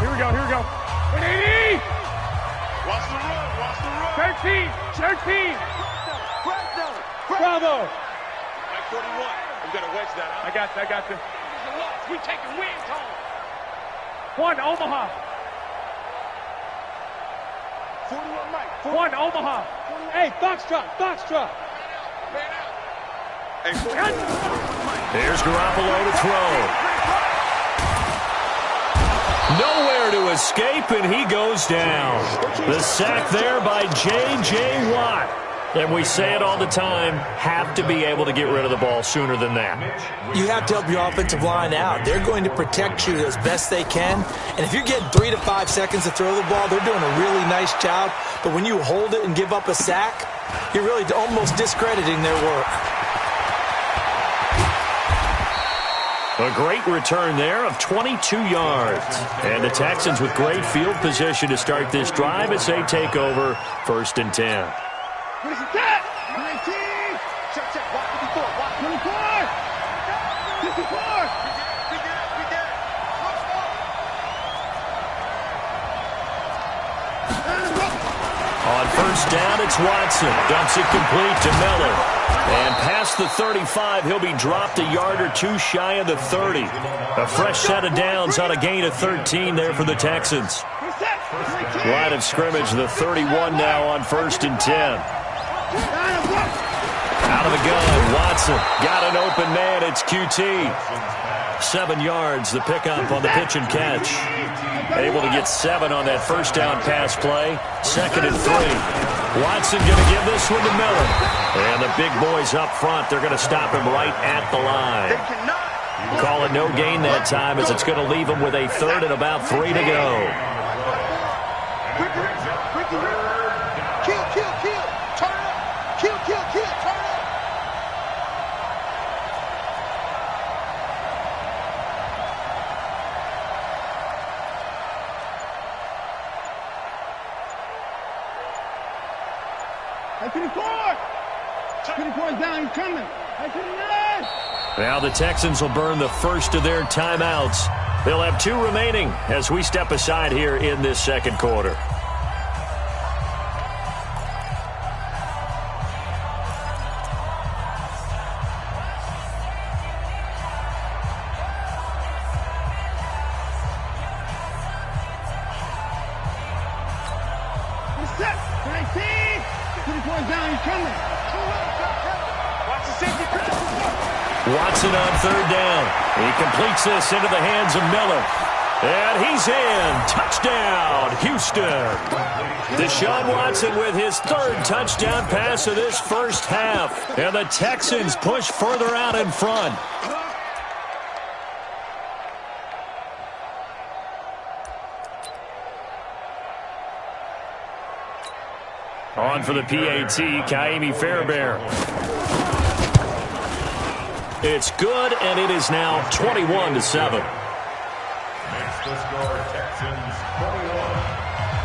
Here we go. 180. Watch the run. 13. Bravo. Mike 41. We got to wedge that out. I got this. We taking wins home. 1 Omaha. 41 Mike. 1 Omaha. Hey, Foxtrot. Man out. Hey, Here's Garoppolo to throw. Nowhere to escape, and he goes down. The sack there by J.J. Watt. And we say it all the time, have to be able to get rid of the ball sooner than that. You have to help your offensive line out. They're going to protect you as best they can. And if you're getting 3 to 5 seconds to throw the ball, they're doing a really nice job. But when you hold it and give up a sack, you're really almost discrediting their work. A great return there of 22 yards. And the Texans with great field position to start this drive as they take over 1st and 10. What is that? 19. Check. Walk 54. Walk 24. 54. We get it. On 1st down, it's Watson. Dumps it complete to Miller. And past the 35, he'll be dropped a yard or two shy of the 30. A fresh set of downs on a gain of 13 there for the Texans. Line of scrimmage, the 31 now on 1st and 10. Out of the gun, Watson. Got an open man, it's QT. 7 yards, the pickup on the pitch and catch. Able to get 7 on that 1st down pass play. 2nd and 3. Watson going to give this one to Miller. And the big boys up front, they're going to stop him right at the line. Call it no gain that time as it's going to leave him with a 3rd and about 3 to go. Kill. Turn it up. Kill. Turn it up. Hey, 24 is down. He's coming. Hey, 29. Now the Texans will burn the first of their timeouts. They'll have 2 remaining as we step aside here in this 2nd quarter. Watson on 3rd down. He completes this into the hands of Miller. And he's in. Touchdown, Houston. Deshaun Watson with his 3rd touchdown pass of this 1st half. And the Texans push further out in front. On for the PAT, Kaimi Fairbairn. It's good, and it is now 21-7. Makes the score Texans 21,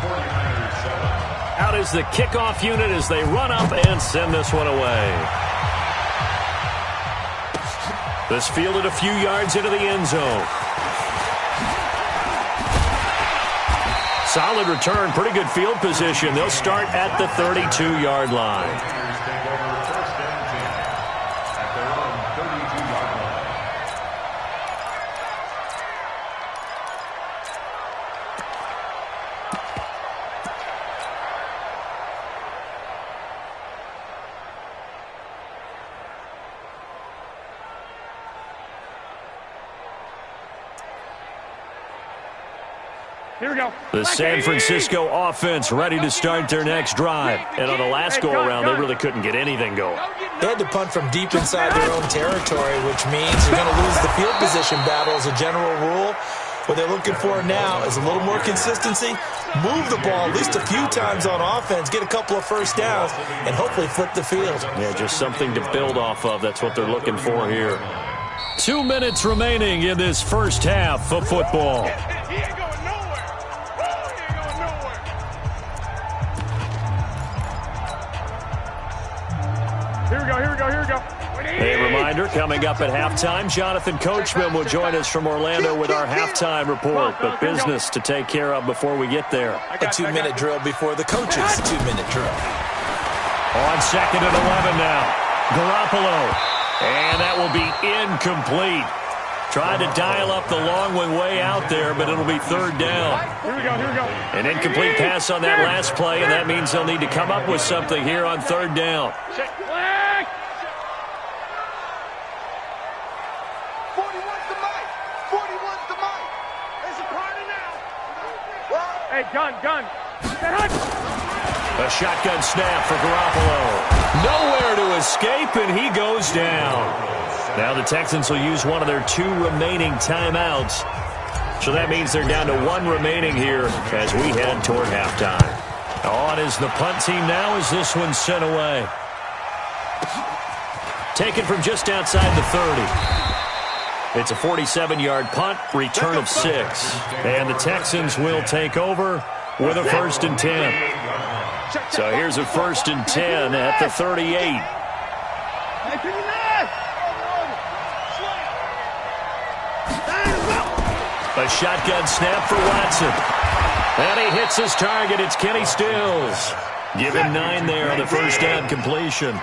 49ers 7. Out is the kickoff unit as they run up and send this one away. This fielded a few yards into the end zone. Solid return, pretty good field position. They'll start at the 32-yard line. Here we go. The San Francisco offense ready to start their next drive. And on the last go-around, they really couldn't get anything going. They had to punt from deep inside their own territory, which means you're going to lose the field position battle as a general rule. What they're looking for now is a little more consistency, move the ball at least a few times on offense, get a couple of 1st downs, and hopefully flip the field. Yeah, just something to build off of. That's what they're looking for here. 2 minutes remaining in this 1st half of football. He ain't going nowhere. He ain't going nowhere. Here we go. A reminder, coming up at halftime, Jonathan Coachman will join us from Orlando with our halftime report, but business to take care of before we get there. A 2-minute drill before the coaches' 2-minute drill. On 2nd and 11 now. Garoppolo. And that will be incomplete. Tried to dial up the long one way out there, but it'll be third down. Here we go, here we go. An incomplete pass on that last play, and that means they'll need to come up with something here on third down. Check. Flag. 41's the mic. 41's the mic. There's a party now. Hey, gun. That hunt. A shotgun snap for Garoppolo. Nowhere to escape, and he goes down. Now the Texans will use one of their 2 remaining timeouts. So that means they're down to 1 remaining here as we head toward halftime. On is the punt team now as this one's sent away. Taken from just outside the 30. It's a 47-yard punt, return of 6. And the Texans will take over with a 1st and 10. So here's a 1st and 10 at the 38. A shotgun snap for Watson. And he hits his target. It's Kenny Stills. Give him 9 there on the first down completion.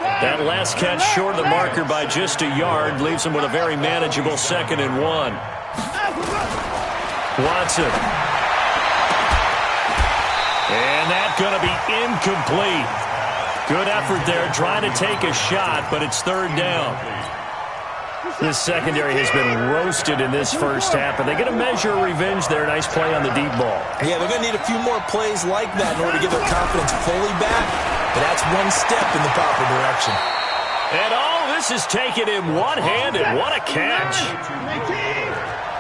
That last catch short of the marker by just a yard leaves him with a very manageable 2nd and 1. Watson. And that's going to be incomplete. Good effort there trying to take a shot, but it's third down. This secondary has been roasted in this first half, and they're going to measure revenge there. Nice play on the deep ball. Yeah, they're going to need a few more plays like that in order to get their confidence fully back, but that's one step in the proper direction. And all this is taken in one-handed. What a catch.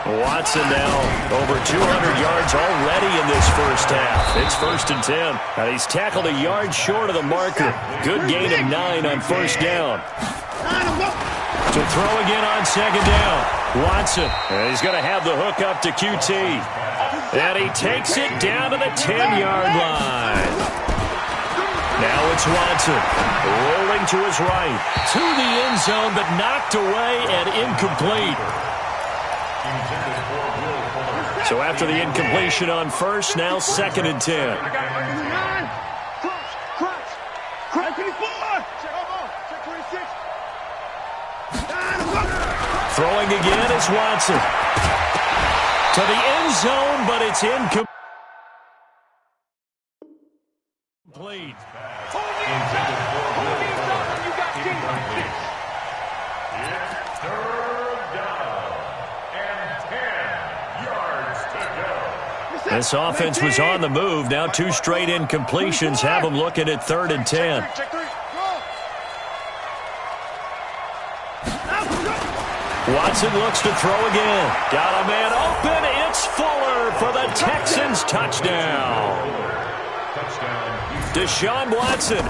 Watson now over 200 yards already in this first half. It's 1st and 10. And he's tackled a yard short of the marker. Good gain of 9 on first down. To throw again on second down. Watson. And he's going to have the hook up to QT. And he takes it down to the 10-yard line. Now it's Watson. Rolling to his right. To the end zone, but knocked away and incomplete. So after the incompletion on first, now 2nd and 10. Throwing again is Watson. To the end zone, but it's incomplete. This offense was on the move. Now 2 straight incompletions have them looking at 3rd and 10. Watson looks to throw again. Got a man open. It's Fuller for the Texans touchdown. Deshaun Watson, 4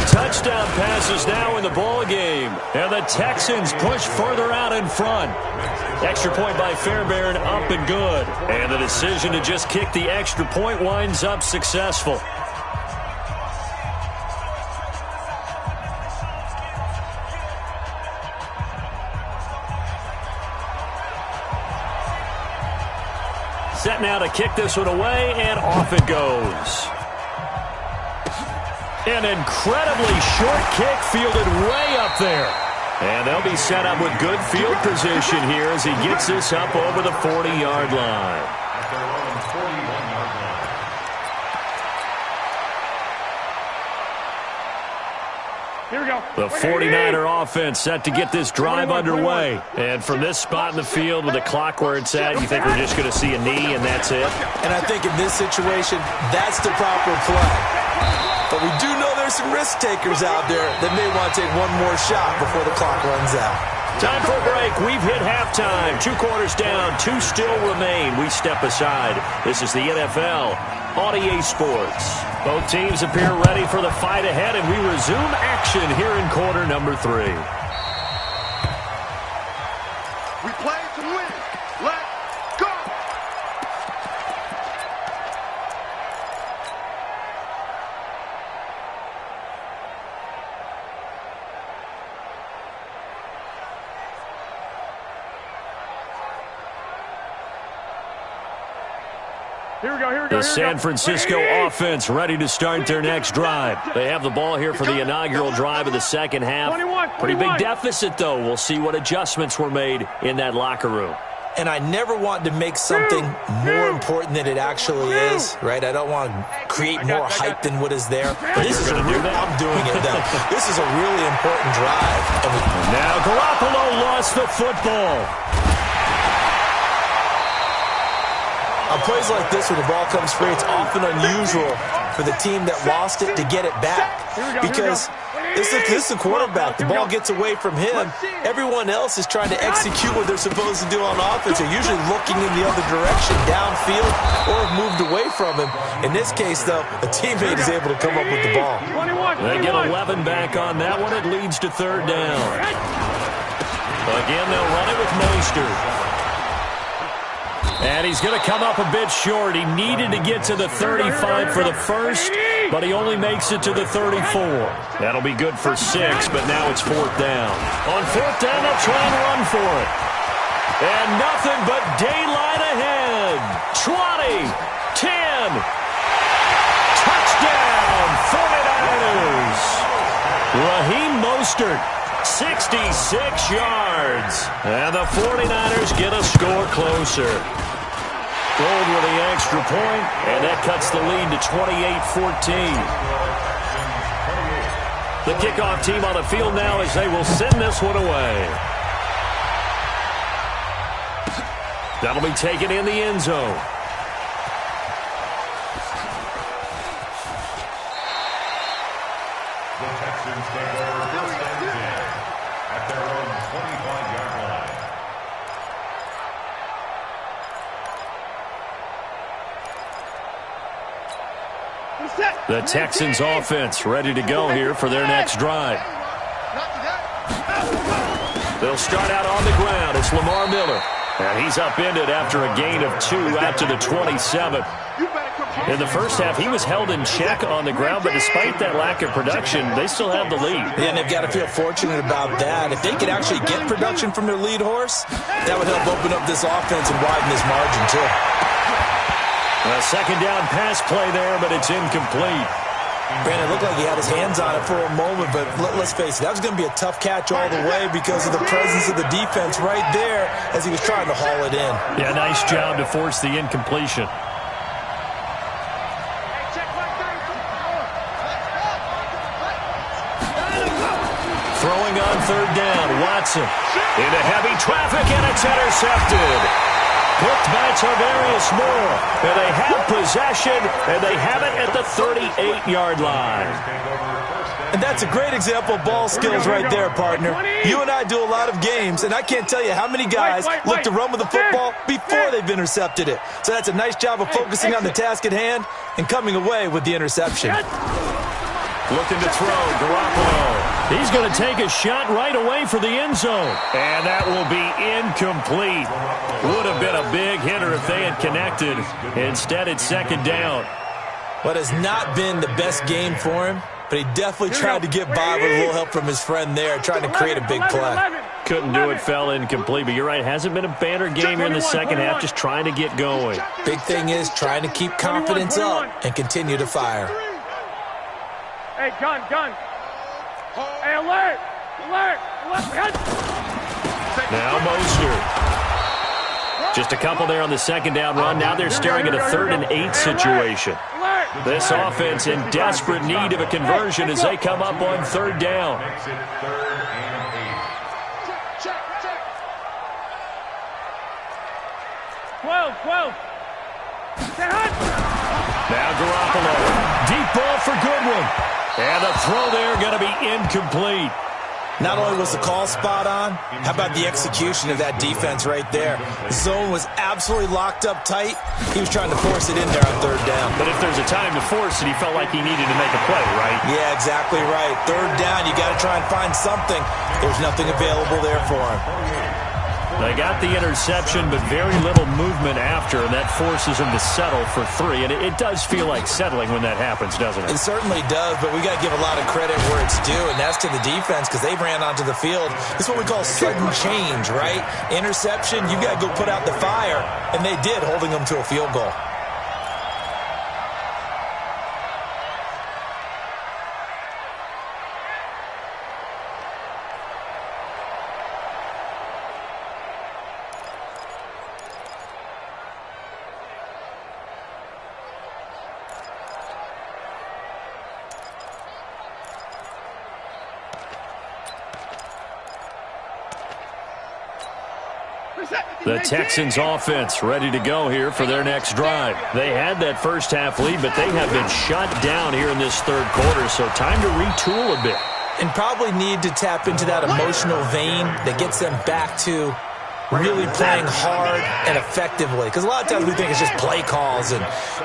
touchdown passes now in the ball game. And the Texans push further out in front. Extra point by Fairbairn, up and good. And the decision to just kick the extra point winds up successful. Set now to kick this one away, and off it goes. An incredibly short kick fielded way up there. And they'll be set up with good field position here as he gets this up over the 40-yard line. Here we go. The 49er offense set to get this drive underway. And from this spot in the field with the clock where it's at, you think we're just going to see a knee and that's it? And I think in this situation, that's the proper play. But we do know there's some risk takers out there that may want to take one more shot before the clock runs out. Time for a break. We've hit halftime. 2 quarters down, 2 still remain. We step aside. This is the NFL on EA Sports. Both teams appear ready for the fight ahead, and we resume action here in quarter number 3. We play to win. Let's go. The San Francisco offense ready to start their next drive. They have the ball here for the inaugural drive of the second half. Pretty big deficit, though. We'll see what adjustments were made in that locker room. And I never want to make something more important than it actually is, right? I don't want to create more hype than what is there. But this is I'm doing it, though. This is a really important drive. Now Garoppolo lost the football. On plays like this where the ball comes free, it's often unusual for the team that lost it to get it back. Because this is the quarterback. The ball gets away from him. Everyone else is trying to execute what they're supposed to do on offense. They're usually looking in the other direction, downfield, or have moved away from him. In this case, though, a teammate is able to come up with the ball. They get 11 back on that one. It leads to third down. Again, they'll run it with Mostert. And he's going to come up a bit short. He needed to get to the 35 for the first, but he only makes it to the 34. That'll be good for 6, but now it's fourth down. On fourth down, they'll try and run for it. And nothing but daylight ahead. 20, 10. Touchdown, 49ers. Raheem Mostert, 66 yards. And the 49ers get a score closer. Gold with the extra point, and that cuts the lead to 28-14. The kickoff team on the field now as they will send this one away. That'll be taken in the end zone. The Texans take over first and 10 at their own 25-yard line. The Texans offense ready to go here for their next drive. They'll start out on the ground. It's Lamar Miller. And he's upended after a gain of 2 out to the 27. In the first half, he was held in check on the ground, but despite that lack of production, they still have the lead. Yeah, and they've got to feel fortunate about that. If they could actually get production from their lead horse, that would help open up this offense and widen this margin, too. A second down pass play there, but it's incomplete. Brandon, it looked like he had his hands on it for a moment, but let's face it, that was going to be a tough catch all the way because of the presence of the defense right there as he was trying to haul it in. Yeah, nice job to force the incompletion. Throwing on third down, Watson into heavy traffic, and it's intercepted. Picked by Tarvarius Moore. And they have possession, and they have it at the 38-yard line. And that's a great example of ball skills right there, partner. You and I do a lot of games, and I can't tell you how many guys look to run with the football before they've intercepted it. So that's a nice job of focusing on the task at hand and coming away with the interception. Looking to throw, Garoppolo. He's going to take a shot right away for the end zone. And that will be incomplete. Would have been a big hitter if they had connected. Instead, it's second down. What has not been the best game for him, but he definitely tried to get by with a little help from his friend there, trying to create a big play. Couldn't do it, fell incomplete. But you're right, hasn't been a banner game here in the second half, just trying to get going. Big thing is trying to keep confidence up and continue to fire. Hey, gun. Hey, alert. Now Mostert. Just a couple there on the second down run. Now they're staring at a 3rd and 8 situation. This offense in desperate need of a conversion as they come up on third down. Makes it 3rd and 8. 12. Now Garoppolo. Deep ball for Goodwin. And the throw there going to be incomplete. Not only was the call spot on, how about the execution of that defense right there? The zone was absolutely locked up tight. He was trying to force it in there on third down. But if there's a time to force it, he felt like he needed to make a play, right? Yeah, exactly right. Third down, you got to try and find something. There's nothing available there for him. They got the interception, but very little movement after, and that forces them to settle for 3. And it does feel like settling when that happens, doesn't it? It certainly does, but we got to give a lot of credit where it's due, and that's to the defense because they ran onto the field. It's what we call sudden change, right? Interception, you got to go put out the fire, and they did, holding them to a field goal. The Texans offense ready to go here for their next drive. They had that first half lead, but they have been shut down here in this third quarter, so time to retool a bit. And probably need to tap into that emotional vein that gets them back to really playing hard and effectively. Because a lot of times we think it's just play calls and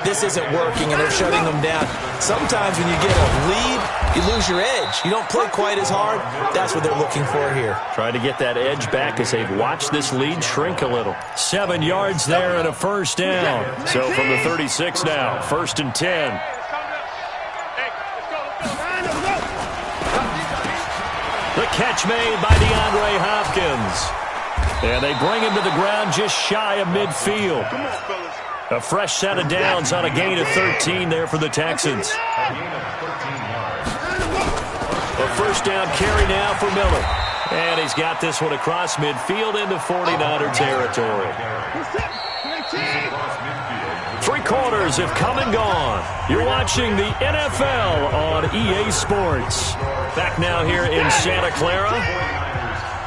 this isn't working and they're shutting them down. Sometimes when you get a lead, you lose your edge. You don't play quite as hard. That's what they're looking for here. Trying to get that edge back as they've watched this lead shrink a little. 7 yards there and a first down. So from the 36 now, 1st and 10. The catch made by DeAndre Hopkins. And they bring him to the ground just shy of midfield. A fresh set of downs on a gain of 13 there for the Texans. A first down carry now for Miller. And he's got this one across midfield into 49er territory. 3 quarters have come and gone. You're watching the NFL on EA Sports. Back now here in Santa Clara.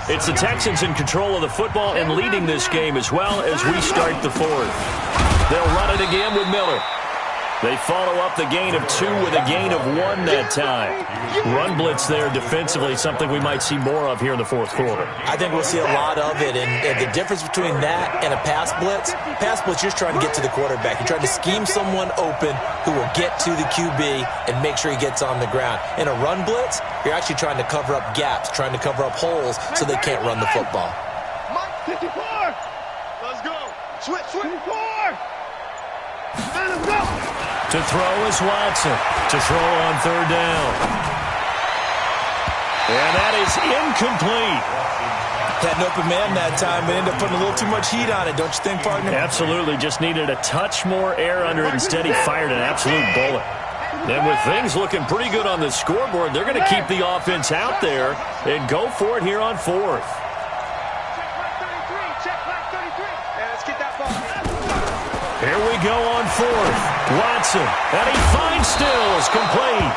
It's the Texans in control of the football and leading this game as well as we start the 4th. They'll run it again with Miller. They follow up the gain of 2 with a gain of 1 that time. Run blitz there defensively, something we might see more of here in the 4th quarter. I think we'll see a lot of it, and the difference between that and a pass blitz, you're trying to get to the quarterback. You're trying to scheme someone open who will get to the QB and make sure he gets on the ground. In a run blitz, you're actually trying to cover up gaps, trying to cover up holes so they can't run the football. 54. Let's go. Switch. 54. Let's go. To throw is Watson. To throw on 3rd down. And that is incomplete. Had an open man that time, but ended up putting a little too much heat on it, don't you think, partner? Absolutely. Just needed a touch more air under it. Instead, he fired an absolute bullet. And with things looking pretty good on the scoreboard, they're going to keep the offense out there and go for it here on 4th. Here we go on 4th. Watson, and he finds Stills, complete.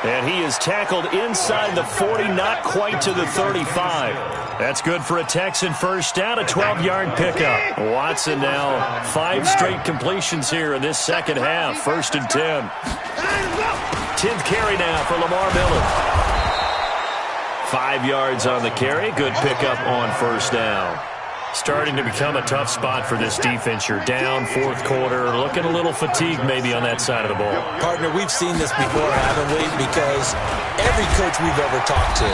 And he is tackled inside the 40, not quite to the 35. That's good for a Texan first down, a 12-yard pickup. Watson now 5 straight completions here in this second half, 1st and 10. 10th carry now for Lamar Miller. 5 yards on the carry, good pickup on 1st down. Starting to become a tough spot for this defense. You're down 4th quarter, looking a little fatigued maybe on that side of the ball. Partner, we've seen this before, haven't we? Because every coach we've ever talked to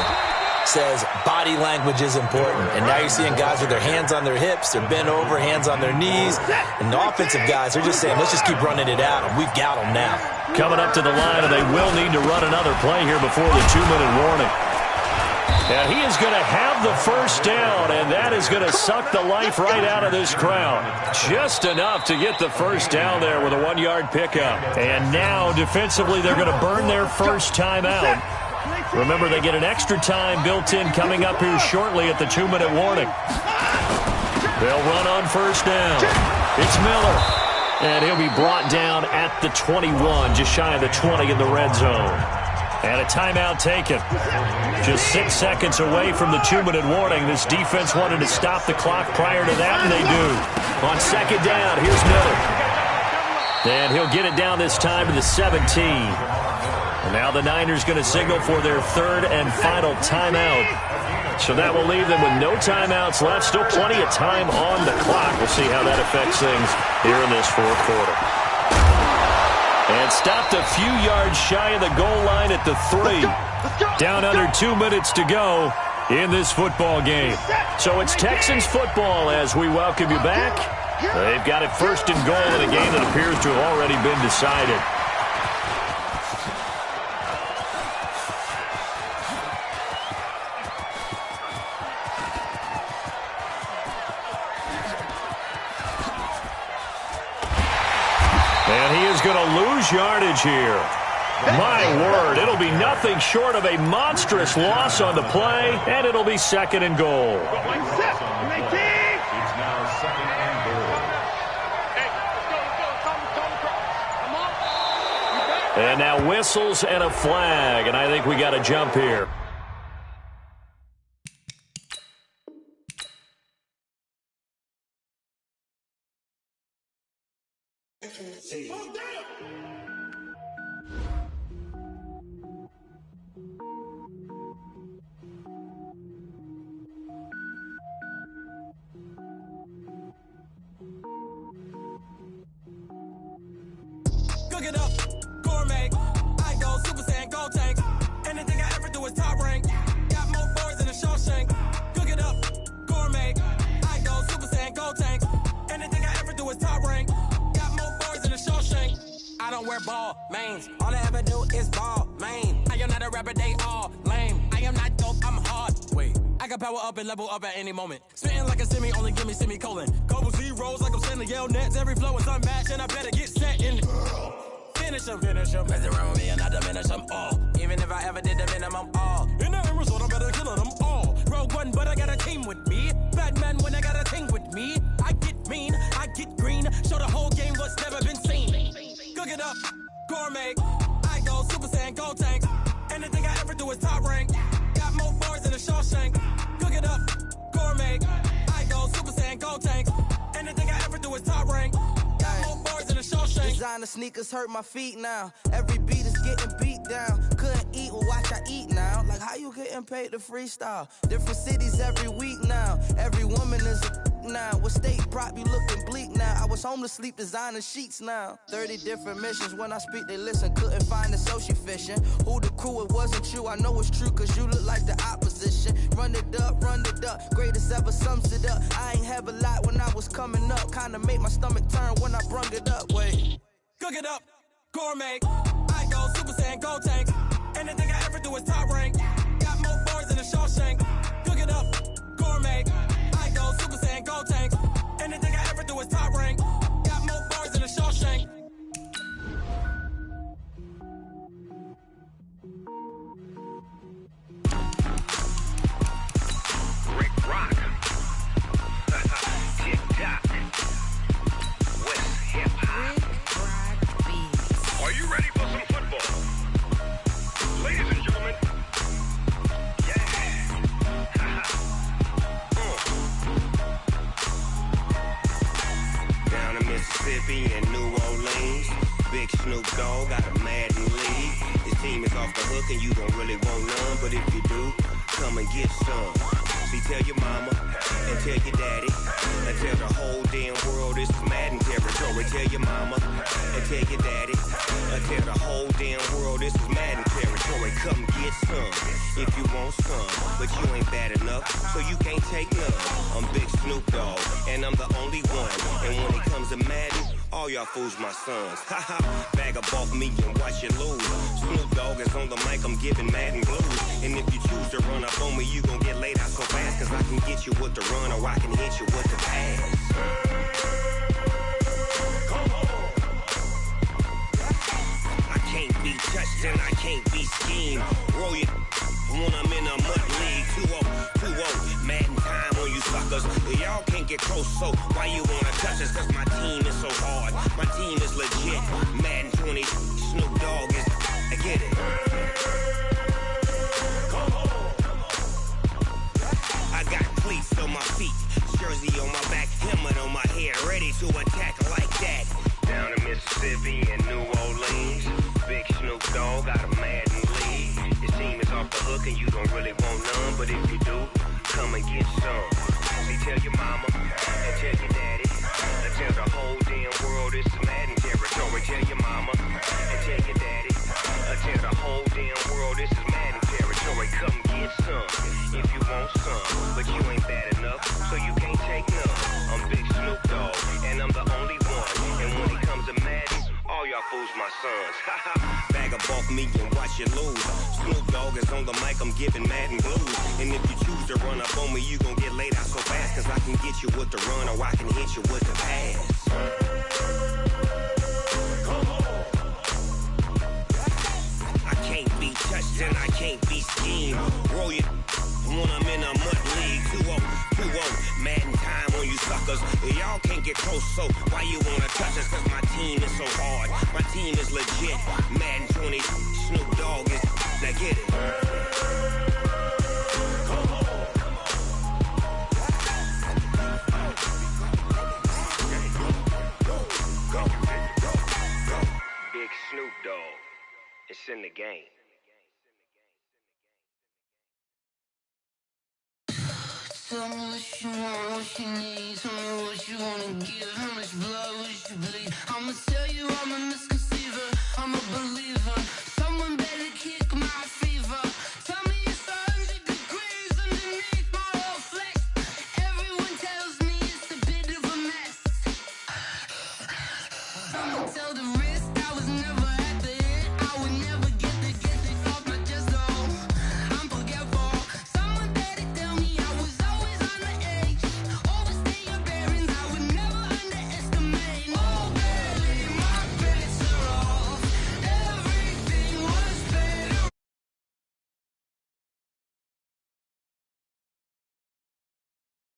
says body language is important. And now you're seeing guys with their hands on their hips, they're bent over, hands on their knees. And the offensive guys are just saying, let's just keep running it at them. We've got them now. Coming up to the line, and they will need to run another play here before the 2-minute warning. And he is going to have the first down, and that is going to suck the life right out of this crowd. Just enough to get the first down there with a 1-yard pickup. And now, defensively, they're going to burn their first time out. Remember, they get an extra time built in coming up here shortly at the 2-minute warning. They'll run on first down. It's Miller. And he'll be brought down at the 21, just shy of the 20 in the red zone. And a timeout taken. Just 6 seconds away from the 2-minute warning. This defense wanted to stop the clock prior to that, and they do. On 2nd down, here's Miller. And he'll get it down this time to the 17. And now the Niners going to signal for their 3rd and final timeout. So that will leave them with no timeouts left. Still plenty of time on the clock. We'll see how that affects things here in this 4th quarter. And stopped a few yards shy of the goal line at the 3. Down under 2 minutes to go in this football game. So it's Texans football as we welcome you back. They've got it 1st and goal in a game that appears to have already been decided. And he is going to lose yardage here. My word, it'll be nothing short of a monstrous loss on the play, and it'll be 2nd and goal. It's now 2nd and goal. And now whistles and a flag, and I think we got a jump here. Cook it up, gourmet. I go Super Saiyan, gold tank. Anything I ever do is top rank. Got more boards than a Shawshank. Cook it up, gourmet. I go Super Saiyan, gold tank. Anything I ever do is top rank. Got more boards than a Shawshank. I don't wear ball mains. All I ever do is ball main. I am not a rapper, they all lame. I am not dope, I'm hard. Wait, I can power up and level up at any moment. Spitting like a semi, only give me semicolon. Couple zeros like I'm sending yell nets. Every flow is unmatched and I better get set in. Finish them. Mess around with me and I diminish them all. Even if I ever did the minimum all. In the end result, I'm better killing them all. Rogue One, but I got a team with me. Batman when I got a thing with me. I get mean, I get green. Show the whole game what's never been seen. Cook it up, gourmet. I go Super Saiyan, gold tank. Anything I ever do is top rank. Got more bars than a Shawshank. Cook it up, gourmet. I go Super Saiyan, gold tank. Anything I ever do is top rank. Got more bars than a Shawshank. Designer sneakers hurt my feet now. Every beat is getting beat down. Couldn't eat, well watch I eat now. Like how you getting paid to freestyle? Different cities every week now. Every woman is a now. What state prop you looking bleak now? I was home to sleep designer sheets now. 30 different missions. When I speak they listen. Couldn't find it so she fishing. Who the crew, it wasn't you. I know it's true cause you look like the opposition. Run it up. Greatest ever sums it up. I ain't have a lot when I was coming up. Kinda made my stomach turn when I brung it up. Wait. Cook it up, gourmet. I go Super Saiyan, gold tank. Anything I ever do is top rank. Got more bars than a Shawshank. Cook it up, gourmet. I go Super Saiyan, gold tank. Anything I ever do is top rank. Got more bars than a Shawshank. Rick Rock. Tick-tock. West hip-hop. Are you ready for some football? Ladies and gentlemen. Yeah. Down in Mississippi and New Orleans, Big Snoop Dogg got a Madden league. His team is off the hook and you don't really want none, but if you do, come and get some. See, tell your mama and tell your daddy and tell the whole damn world this is Madden territory. Tell your mama and tell your daddy and tell the whole damn world this is Madden territory. Come get some if you want some, but you ain't bad enough, so you can't take none. I'm Big Snoop Dogg and I'm the only one. And when it comes to Madden, all y'all fools my sons. Haha, bag up off me and watch you lose. Snoop Dogg is on the mic, I'm giving Madden blues. And if you choose to run up on me, you gon' get laid out so fast. Cause I can get you with the run or I can hit you with the pass. Come on. I can't be touched and I can't be schemed. Roll it when I'm in a mud league. 2-0, Madden time on you suckers. Y'all can't get close, so why you wanna touch us? Cause my team is so hard, my team is legit. Madden 20, Snoop Dogg is, I get it. Come on. I got cleats on my feet, jersey on my back, helmet on my head, ready to attack like that. Down in Mississippi and New Orleans, Big Snoop Dogg got a Madden league. His team is off the hook and you don't really want none, but if you do, come and get some. See, tell your mama and tell your daddy and tell the whole damn world this is Madden territory. Tell your mama and tell your daddy and tell the whole damn world this is Madden territory. Come get some if you want some, but you ain't bad enough, so you can't take none. I'm Big Snoop Dogg and I'm the only one. And when it comes to Madden, all y'all fools my sons. Bag up off me and watch you lose. Snoop Dogg is on the mic, I'm giving Madden blues. And if you choose to run up on me, you gon' get laid out so fast. Cause I can get you with the run or I can hit you with the pass. Come on. I can't be touched and I can't be schemed. Roll it when I'm in a mud league. 2-0, Madden time on you suckers. Y'all can't get close, so why you wanna touch us? Cause my team is so hard, my team is legit. Madden 20, Snoop Dogg is, now get it. Come on. Go. Snoop Dogg. It's in the game. Tell me what you want, what you need. Tell me what you wanna give